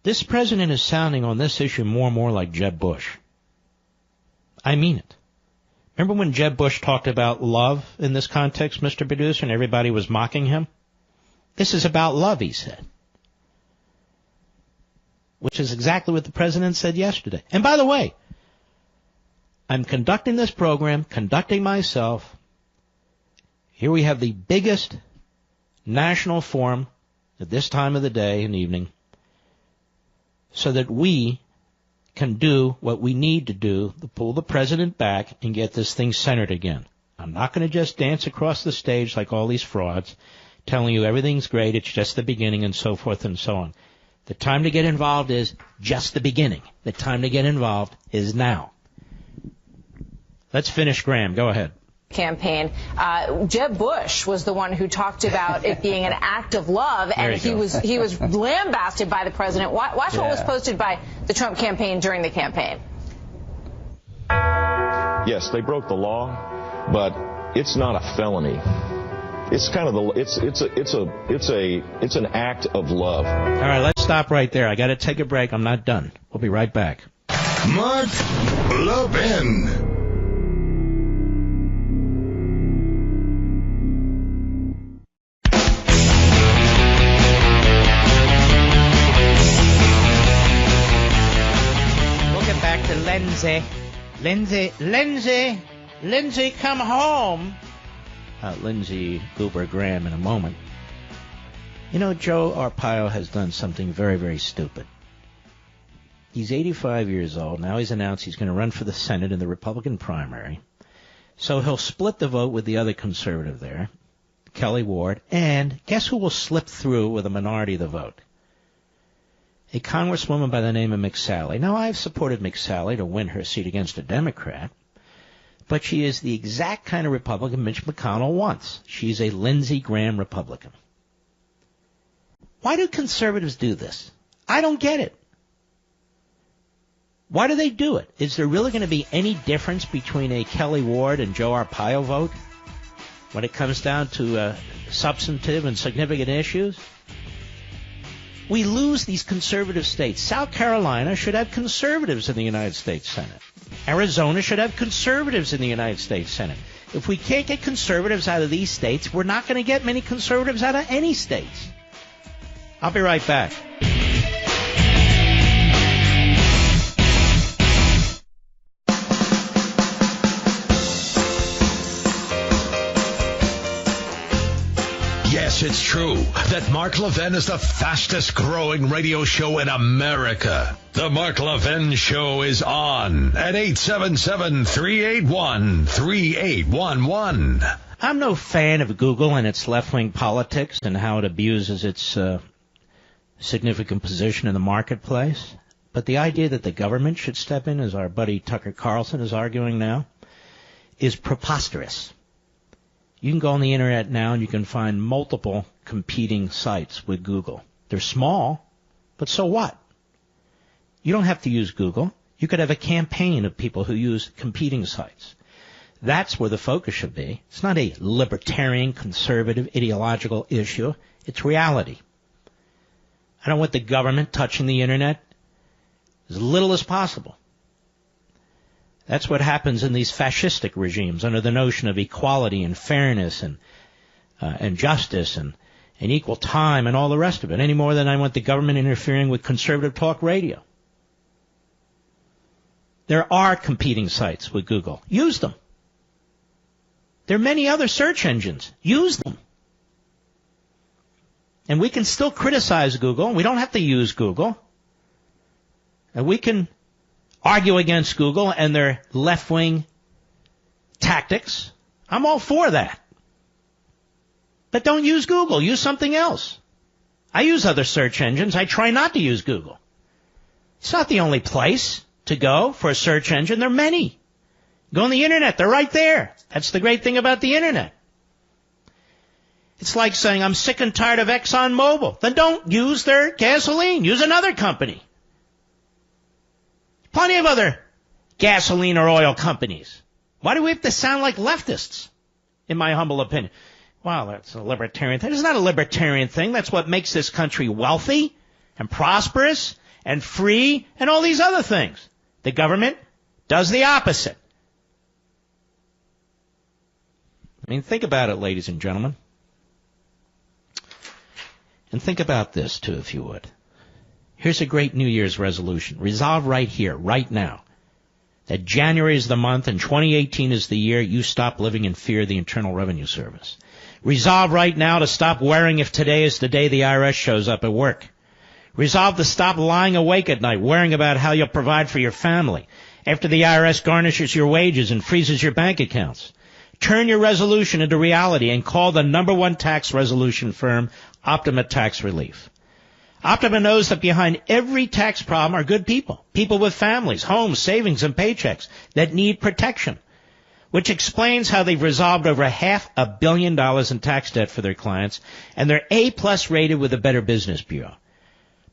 Speaker 2: This president is sounding on this issue more and more like Jeb Bush. I mean it. Remember when Jeb Bush talked about love in this context, Mr. Producer, and everybody was mocking him? This is about love, he said. Which is exactly what the president said yesterday. And by the way, I'm conducting this program, conducting myself. Here we have the biggest national forum at this time of the day and evening so that we can do what we need to do to pull the president back and get this thing centered again. I'm not going to just dance across the stage like all these frauds telling you everything's great, it's just the beginning, and so forth and so on. The time to get involved is just the beginning. The time to get involved is now. Let's finish Graham. Go ahead.
Speaker 10: Campaign. Jeb Bush was the one who talked about it being an act of love, and he was lambasted by the president. Watch what was posted by the Trump campaign during the campaign.
Speaker 12: Yes, they broke the law, but it's not a felony. It's kind of it's an act of love.
Speaker 2: All right, let's stop right there. I got to take a break. I'm not done. We'll be right back.
Speaker 1: Mark Levin.
Speaker 2: Lindsey, come home. Lindsey Goober Graham in a moment. Joe Arpaio has done something very, very stupid. He's 85 years old. Now he's announced he's going to run for the Senate in the Republican primary. So he'll split the vote with the other conservative there, Kelly Ward. And guess who will slip through with a minority of the vote? A congresswoman by the name of McSally. Now, I've supported McSally to win her seat against a Democrat, but she is the exact kind of Republican Mitch McConnell wants. She's a Lindsey Graham Republican. Why do conservatives do this? I don't get it. Why do they do it? Is there really going to be any difference between a Kelly Ward and Joe Arpaio vote when it comes down to substantive and significant issues? We lose these conservative states. South Carolina should have conservatives in the United States Senate. Arizona should have conservatives in the United States Senate. If we can't get conservatives out of these states, we're not going to get many conservatives out of any states. I'll be right back.
Speaker 3: Yes, it's true that Mark Levin is the fastest growing radio show in America. The Mark Levin Show is on at 877-381-3811.
Speaker 2: I'm no fan of Google and its left-wing politics and how it abuses its significant position in the marketplace. But the idea that the government should step in, as our buddy Tucker Carlson is arguing now, is preposterous. You can go on the internet now and you can find multiple competing sites with Google. They're small, but so what? You don't have to use Google. You could have a campaign of people who use competing sites. That's where the focus should be. It's not a libertarian, conservative, ideological issue. It's reality. I don't want the government touching the internet as little as possible. That's what happens in these fascistic regimes under the notion of equality and fairness and justice and equal time and all the rest of it, any more than I want the government interfering with conservative talk radio. There are competing sites with Google. Use them. There are many other search engines. Use them. And we can still criticize Google. We don't have to use Google. And we can argue against Google and their left-wing tactics. I'm all for that. But don't use Google. Use something else. I use other search engines. I try not to use Google. It's not the only place to go for a search engine. There are many. Go on the Internet. They're right there. That's the great thing about the Internet. It's like saying, I'm sick and tired of ExxonMobil. Then don't use their gasoline. Use another company. Plenty of other gasoline or oil companies. Why do we have to sound like leftists, in my humble opinion? Well, that's a libertarian thing. It's not a libertarian thing. That's what makes this country wealthy and prosperous and free and all these other things. The government does the opposite. I mean, think about it, ladies and gentlemen. And think about this, too, if you would. Here's a great New Year's resolution. Resolve right here, right now, that January is the month and 2018 is the year you stop living in fear of the Internal Revenue Service. Resolve right now to stop worrying if today is the day the IRS shows up at work. Resolve to stop lying awake at night, worrying about how you'll provide for your family after the IRS garnishes your wages and freezes your bank accounts. Turn your resolution into reality and call the #1 tax resolution firm Optima Tax Relief. Optima knows that behind every tax problem are good people, people with families, homes, savings, and paychecks that need protection, which explains how they've resolved over $500 million in tax debt for their clients, and they're A+ rated with the Better Business Bureau.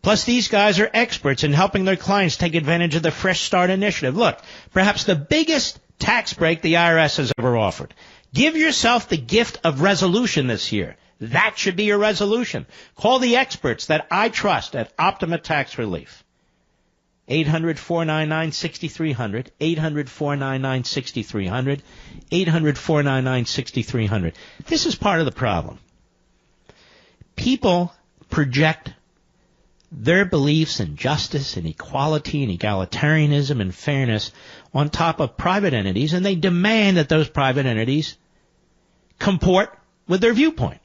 Speaker 2: Plus, these guys are experts in helping their clients take advantage of the Fresh Start Initiative. Look, perhaps the biggest tax break the IRS has ever offered. Give yourself the gift of resolution this year. That should be your resolution. Call the experts that I trust at Optima Tax Relief. 800-499-6300, 800-499-6300, 800-499-6300. This is part of the problem. People project their beliefs in justice and equality and egalitarianism and fairness on top of private entities, and they demand that those private entities comport with their viewpoint.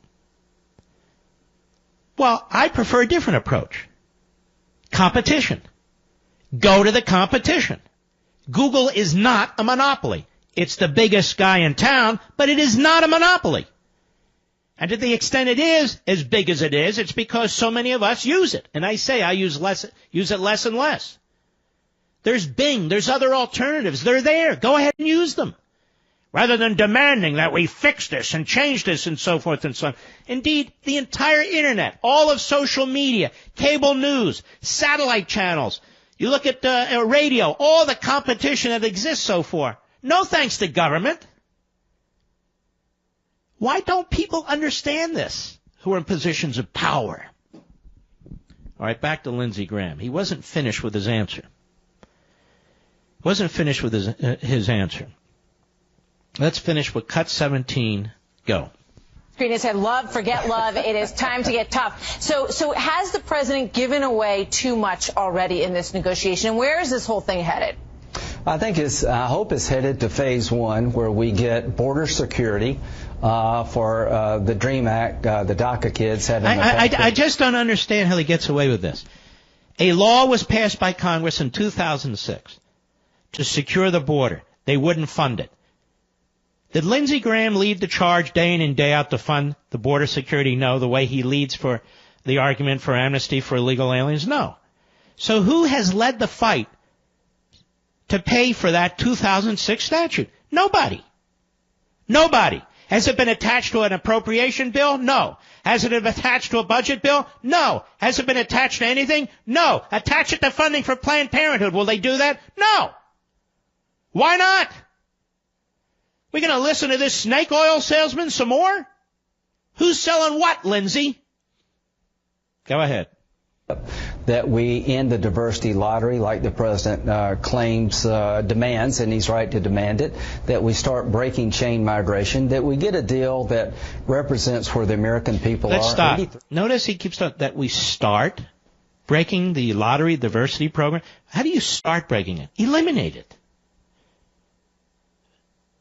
Speaker 2: Well, I prefer a different approach. Competition. Go to the competition. Google is not a monopoly. It's the biggest guy in town, but it is not a monopoly. And to the extent it is as big as it is, it's because so many of us use it. And I say I use it less and less. There's Bing. There's other alternatives. They're there. Go ahead and use them. Rather than demanding that we fix this and change this and so forth and so on. Indeed, the entire Internet, all of social media, cable news, satellite channels, you look at radio, all the competition that exists so far. No thanks to government. Why don't people understand this who are in positions of power? All right, back to Lindsey Graham. He wasn't finished with his answer. His answer. Let's finish with cut 17. Go.
Speaker 10: Green said, love, forget love. It is time to get tough. So has the president given away too much already in this negotiation? Where is this whole thing headed?
Speaker 11: I hope it's headed to phase one, where we get border security for the DREAM Act, the DACA kids having.
Speaker 2: I just don't understand how he gets away with this. A law was passed by Congress in 2006 to secure the border. They wouldn't fund it. Did Lindsey Graham lead the charge day in and day out to fund the border security? No. The way he leads for the argument for amnesty for illegal aliens? No. So who has led the fight to pay for that 2006 statute? Nobody. Nobody. Has it been attached to an appropriation bill? No. Has it been attached to a budget bill? No. Has it been attached to anything? No. Attach it to funding for Planned Parenthood. Will they do that? No. Why not? We're going to listen to this snake oil salesman some more? Who's selling what, Lindsey? Go ahead.
Speaker 11: That we end the diversity lottery like the president demands, and he's right to demand it, that we start breaking chain migration, that we get a deal that represents where the American people
Speaker 2: Let's
Speaker 11: are.
Speaker 2: Stop. Notice he keeps talking that we start breaking the lottery diversity program. How do you start breaking it? Eliminate it.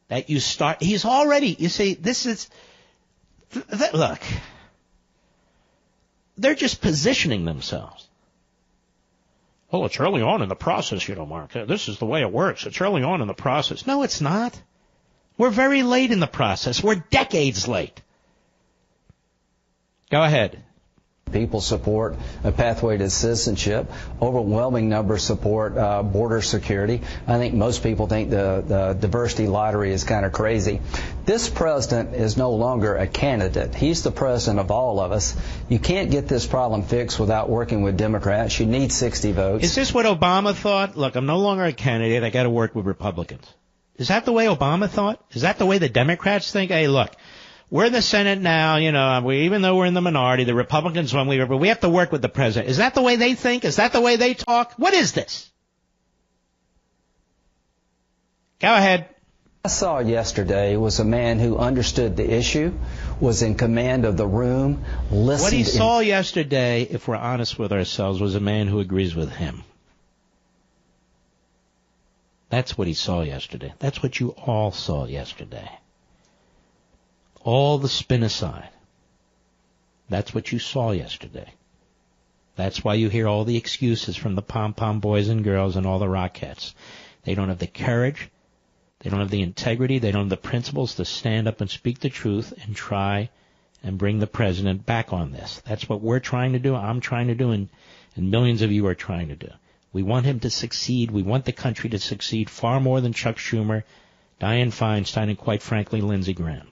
Speaker 2: That you start, he's already, you see, this is, look, they're just positioning themselves. Oh, it's early on in the process, Mark. This is the way it works. It's early on in the process. No, it's not. We're very late in the process. We're decades late. Go ahead.
Speaker 11: People support a pathway to citizenship. Overwhelming numbers support border security. I think most people think the diversity lottery is kind of crazy. This president is no longer a candidate. He's the president of all of us. You can't get this problem fixed without working with Democrats. You need 60 votes.
Speaker 2: Is this what Obama thought? Look, I'm no longer a candidate. I got to work with Republicans. Is that the way Obama thought? Is that the way the Democrats think? Hey, look. We're in the Senate now, even though we're in the minority, the Republicans won, but we have to work with the president. Is that the way they think? Is that the way they talk? What is this? Go ahead.
Speaker 11: I saw yesterday was a man who understood the issue, was in command of the room, listened.
Speaker 2: What he saw yesterday, if we're honest with ourselves, was a man who agrees with him. That's what he saw yesterday. That's what you all saw yesterday. All the spin aside. That's what you saw yesterday. That's why you hear all the excuses from the pom-pom boys and girls and all the Rockettes. They don't have the courage. They don't have the integrity. They don't have the principles to stand up and speak the truth and try and bring the president back on this. That's what we're trying to do. I'm trying to do, and millions of you are trying to do. We want him to succeed. We want the country to succeed far more than Chuck Schumer, Dianne Feinstein, and quite frankly, Lindsey Graham.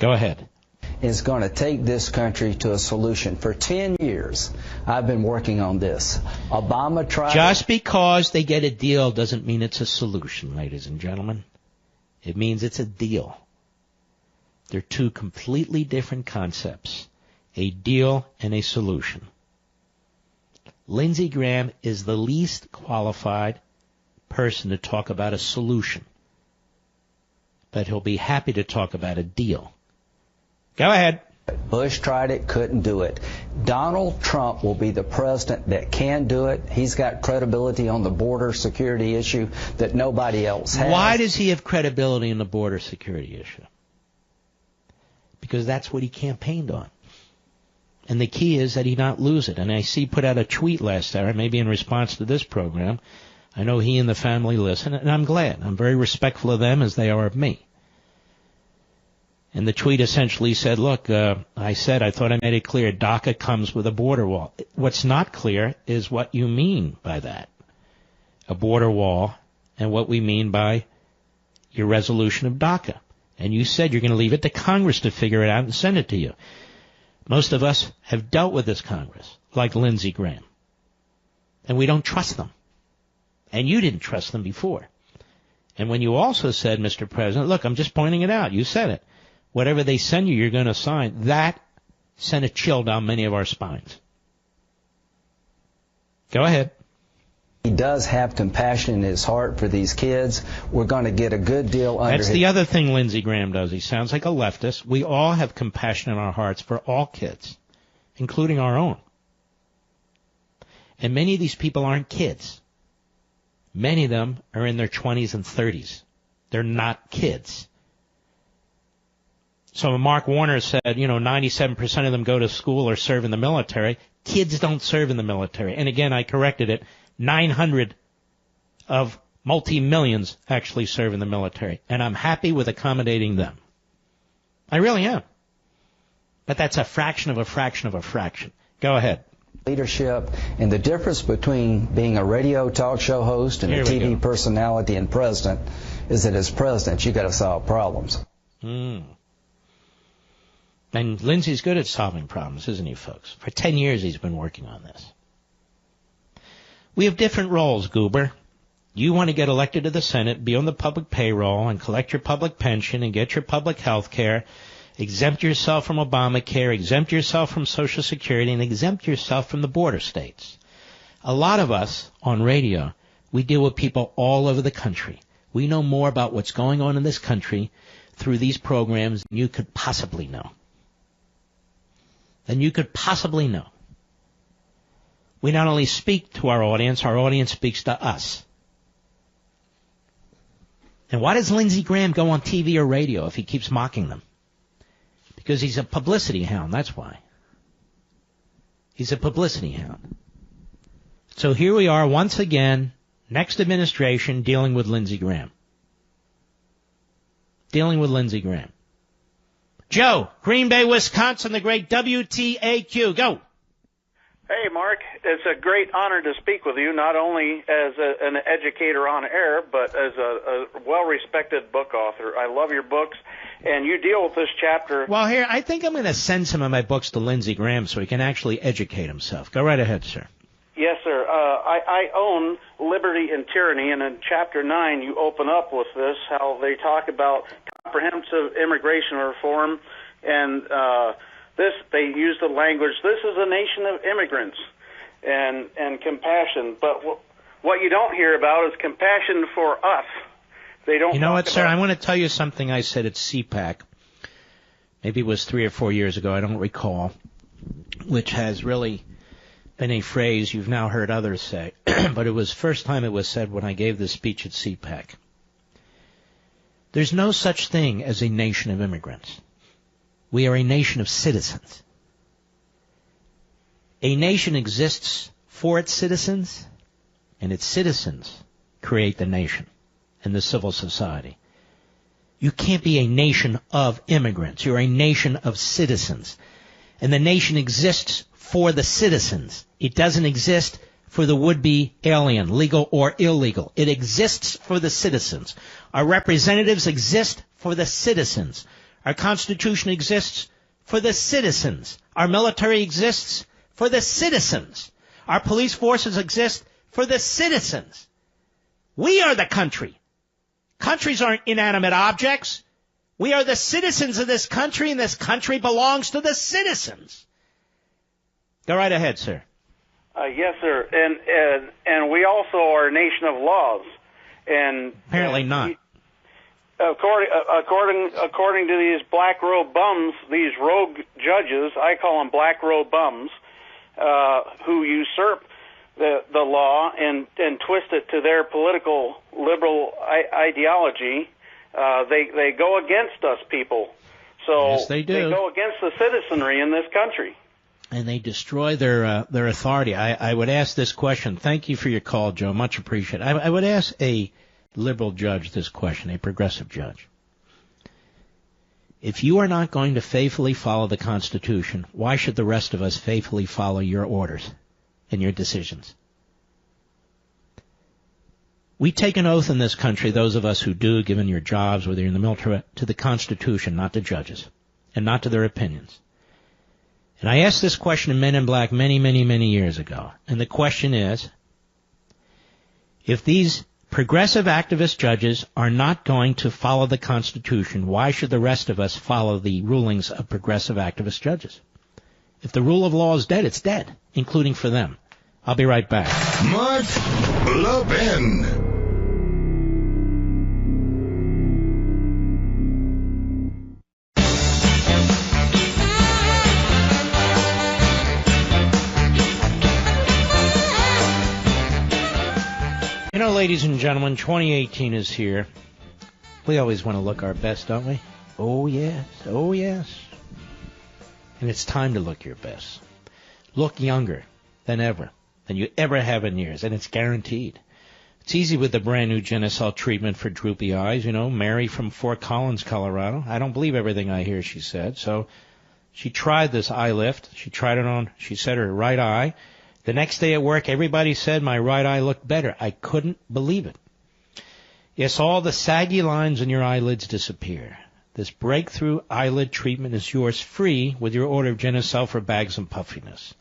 Speaker 2: Go ahead.
Speaker 11: Is going to take this country to a solution. For 10 years, I've been working on this. Obama tried...
Speaker 2: Just because they get a deal doesn't mean it's a solution, ladies and gentlemen. It means it's a deal. They're two completely different concepts. A deal and a solution. Lindsey Graham is the least qualified person to talk about a solution. But he'll be happy to talk about a deal. Go ahead.
Speaker 11: Bush tried it, couldn't do it. Donald Trump will be the president that can do it. He's got credibility on the border security issue that nobody else has.
Speaker 2: Why does he have credibility in the border security issue? Because that's what he campaigned on. And the key is that he not lose it. And I see put out a tweet last hour, maybe in response to this program. I know he and the family listen, and I'm glad. I'm very respectful of them as they are of me. And the tweet essentially said, look, I thought I made it clear, DACA comes with a border wall. What's not clear is what you mean by that, a border wall, and what we mean by your resolution of DACA. And you said you're going to leave it to Congress to figure it out and send it to you. Most of us have dealt with this Congress, like Lindsey Graham. And we don't trust them. And you didn't trust them before. And when you also said, Mr. President, look, I'm just pointing it out. You said it. Whatever they send you, you're going to sign. That sent a chill down many of our spines. Go ahead.
Speaker 11: He does have compassion in his heart for these kids. We're going to get a good deal under
Speaker 2: That's the other thing Lindsey Graham does. He sounds like a leftist. We all have compassion in our hearts for all kids, including our own. And many of these people aren't kids. Many of them are in their 20s and 30s. They're not kids. So Mark Warner said, 97% of them go to school or serve in the military. Kids don't serve in the military. And again, I corrected it. 900 of multi-millions actually serve in the military. And I'm happy with accommodating them. I really am. But that's a fraction of a fraction of a fraction. Go ahead.
Speaker 11: Leadership and the difference between being a radio talk show host and a TV personality and president is that as president, you got to solve problems.
Speaker 2: And Lindsey's good at solving problems, isn't he, folks? For 10 years he's been working on this. We have different roles, Goober. You want to get elected to the Senate, be on the public payroll, and collect your public pension and get your public health care, exempt yourself from Obamacare, exempt yourself from Social Security, and exempt yourself from the border states. A lot of us on radio, we deal with people all over the country. We know more about what's going on in this country through these programs than you could possibly know. We not only speak to our audience speaks to us. And why does Lindsey Graham go on TV or radio if he keeps mocking them? Because he's a publicity hound, that's why. He's a publicity hound. So here we are once again, next administration, dealing with Lindsey Graham. Joe, Green Bay, Wisconsin, the great WTAQ. Go.
Speaker 13: Hey, Mark. It's a great honor to speak with you, not only as an educator on air, but as a well-respected book author. I love your books, and you deal with this chapter.
Speaker 2: Well, here, I think I'm going to send some of my books to Lindsey Graham so he can actually educate himself. Go right ahead, sir.
Speaker 13: Yes, sir. I own Liberty and Tyranny, and in Chapter 9 you open up with this, how they talk about comprehensive immigration reform, and they use the language, this is a nation of immigrants, and compassion. But what you don't hear about is compassion for us. They don't.
Speaker 2: You know what, sir? I want to tell you something I said at CPAC. Maybe it was 3 or 4 years ago, I don't recall, which has really been a phrase you've now heard others say, but it was first time it was said when I gave this speech at CPAC. There's no such thing as a nation of immigrants. We are a nation of citizens. A nation exists for its citizens, and its citizens create the nation and the civil society. You can't be a nation of immigrants. You're a nation of citizens. And the nation exists for the citizens. It doesn't exist for the would-be alien, legal or illegal. It exists for the citizens. Our representatives exist for the citizens. Our Constitution exists for the citizens. Our military exists for the citizens. Our police forces exist for the citizens. We are the country. Countries aren't inanimate objects. We are the citizens of this country, and this country belongs to the citizens. Go right ahead, sir.
Speaker 13: Yes, sir. And we also are a nation of laws. And
Speaker 2: apparently not.
Speaker 13: According to these black robe bums, these rogue judges, I call them black robe bums, who usurp the law and twist it to their political liberal ideology, they go against us people. So
Speaker 2: yes, they do.
Speaker 13: They go against the citizenry in this country.
Speaker 2: And they destroy their authority. I would ask this question. Thank you for your call, Joe. Much appreciated. I would ask a liberal judge this question, a progressive judge. If you are not going to faithfully follow the Constitution, why should the rest of us faithfully follow your orders and your decisions? We take an oath in this country, those of us who do, given your jobs, whether you're in the military, to the Constitution, not to judges, and not to their opinions. And I asked this question to Men in Black many, many, many years ago. And the question is, if these progressive activist judges are not going to follow the Constitution, why should the rest of us follow the rulings of progressive activist judges? If the rule of law is dead, it's dead, including for them. I'll be right back.
Speaker 1: Mark Levin.
Speaker 2: You know, ladies and gentlemen, 2018 is here. We always want to look our best, don't we? Oh, yes. Oh, yes. And it's time to look your best. Look younger than ever, than you ever have in years, and it's guaranteed. It's easy with the brand new Genicel treatment for droopy eyes. You know, Mary from Fort Collins, Colorado. I don't believe everything I hear, she said. So she tried this eye lift. She tried it on, she said, her right eye. The next day at work, everybody said my right eye looked better. I couldn't believe it. Yes, all the saggy lines in your eyelids disappear. This breakthrough eyelid treatment is yours free with your order of Genicel for bags and puffiness.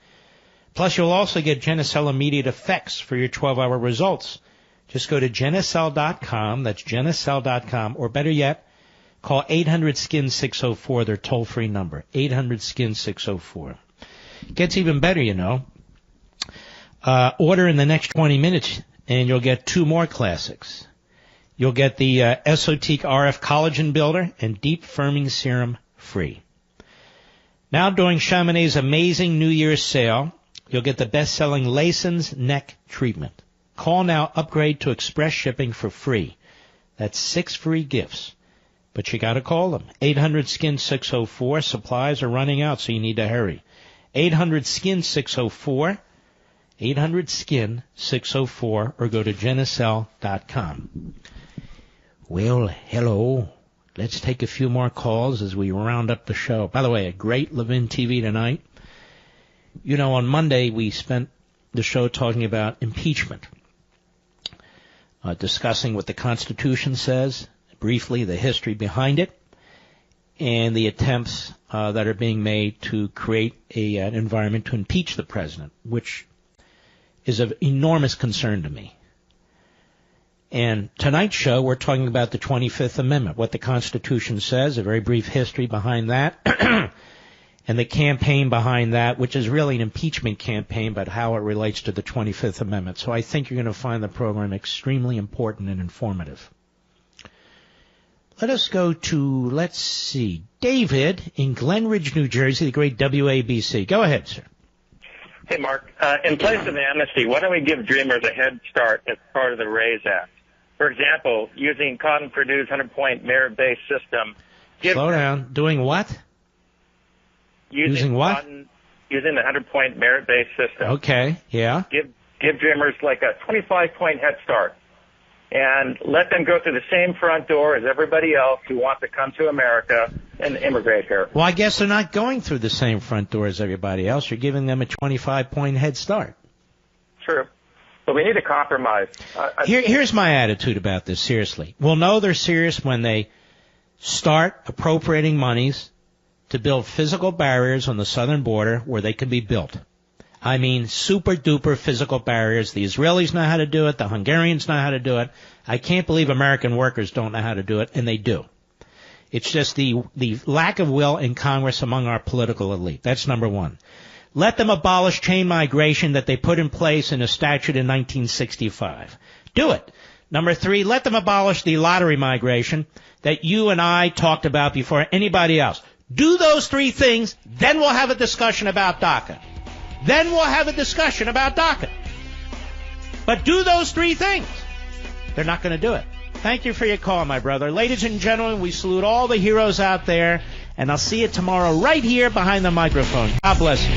Speaker 2: Plus, you'll also get Genicel immediate effects for your 12-hour results. Just go to Genicel.com, that's Genicel.com, or better yet, call 800-SKIN-604, their toll-free number, 800-SKIN-604. Gets even better, you know. Order in the next 20 minutes, and you'll get 2 more classics. You'll get the Esotique RF Collagen Builder and Deep Firming Serum free. Now, during Chamonix's amazing New Year's sale, you'll get the best-selling Lason's Neck Treatment. Call now, upgrade to express shipping for free. That's 6 free gifts. But you got to call them. 800-SKIN-604. Supplies are running out, so you need to hurry. 800-SKIN-604. 800-SKIN-604, or go to Genicel.com. Well, hello. Let's take a few more calls as we round up the show. By the way, a great Levin TV tonight. You know, on Monday we spent the show talking about impeachment, discussing what the Constitution says, briefly the history behind it, and the attempts that are being made to create an environment to impeach the president, which is of enormous concern to me. And tonight's show, we're talking about the 25th Amendment, what the Constitution says, a very brief history behind that, and the campaign behind that, which is really an impeachment campaign, but how it relates to the 25th Amendment. So I think you're going to find the program extremely important and informative. Let us go to, let's see, David in Glenridge, New Jersey, the great WABC. Go ahead, sir.
Speaker 14: Hey, Mark. In place of amnesty, why don't we give dreamers a head start as part of the RAISE Act? For example, using Cotton-Purdue's 100-point merit-based system.
Speaker 2: Slow down. Doing what? Using what?
Speaker 14: Using the 100-point merit-based system.
Speaker 2: Okay, yeah.
Speaker 14: Give dreamers like a 25-point head start. And let them go through the same front door as everybody else who wants to come to America and immigrate here.
Speaker 2: Well, I guess they're not going through the same front door as everybody else. You're giving them a 25-point head start.
Speaker 14: True. But we need to compromise.
Speaker 2: Here's my attitude about this, seriously. We'll know they're serious when they start appropriating monies to build physical barriers on the southern border where they can be built. I mean, super-duper physical barriers. The Israelis know how to do it. The Hungarians know how to do it. I can't believe American workers don't know how to do it, and they do. It's just the lack of will in Congress among our political elite. That's number one. Let them abolish chain migration that they put in place in a statute in 1965. Do it. Number three, let them abolish the lottery migration that you and I talked about before anybody else. Do those three things, then we'll have a discussion about DACA. Then we'll have a discussion about DACA. But do those three things. They're not going to do it. Thank you for your call, my brother. Ladies and gentlemen, we salute all the heroes out there, and I'll see you tomorrow right here behind the microphone. God bless you.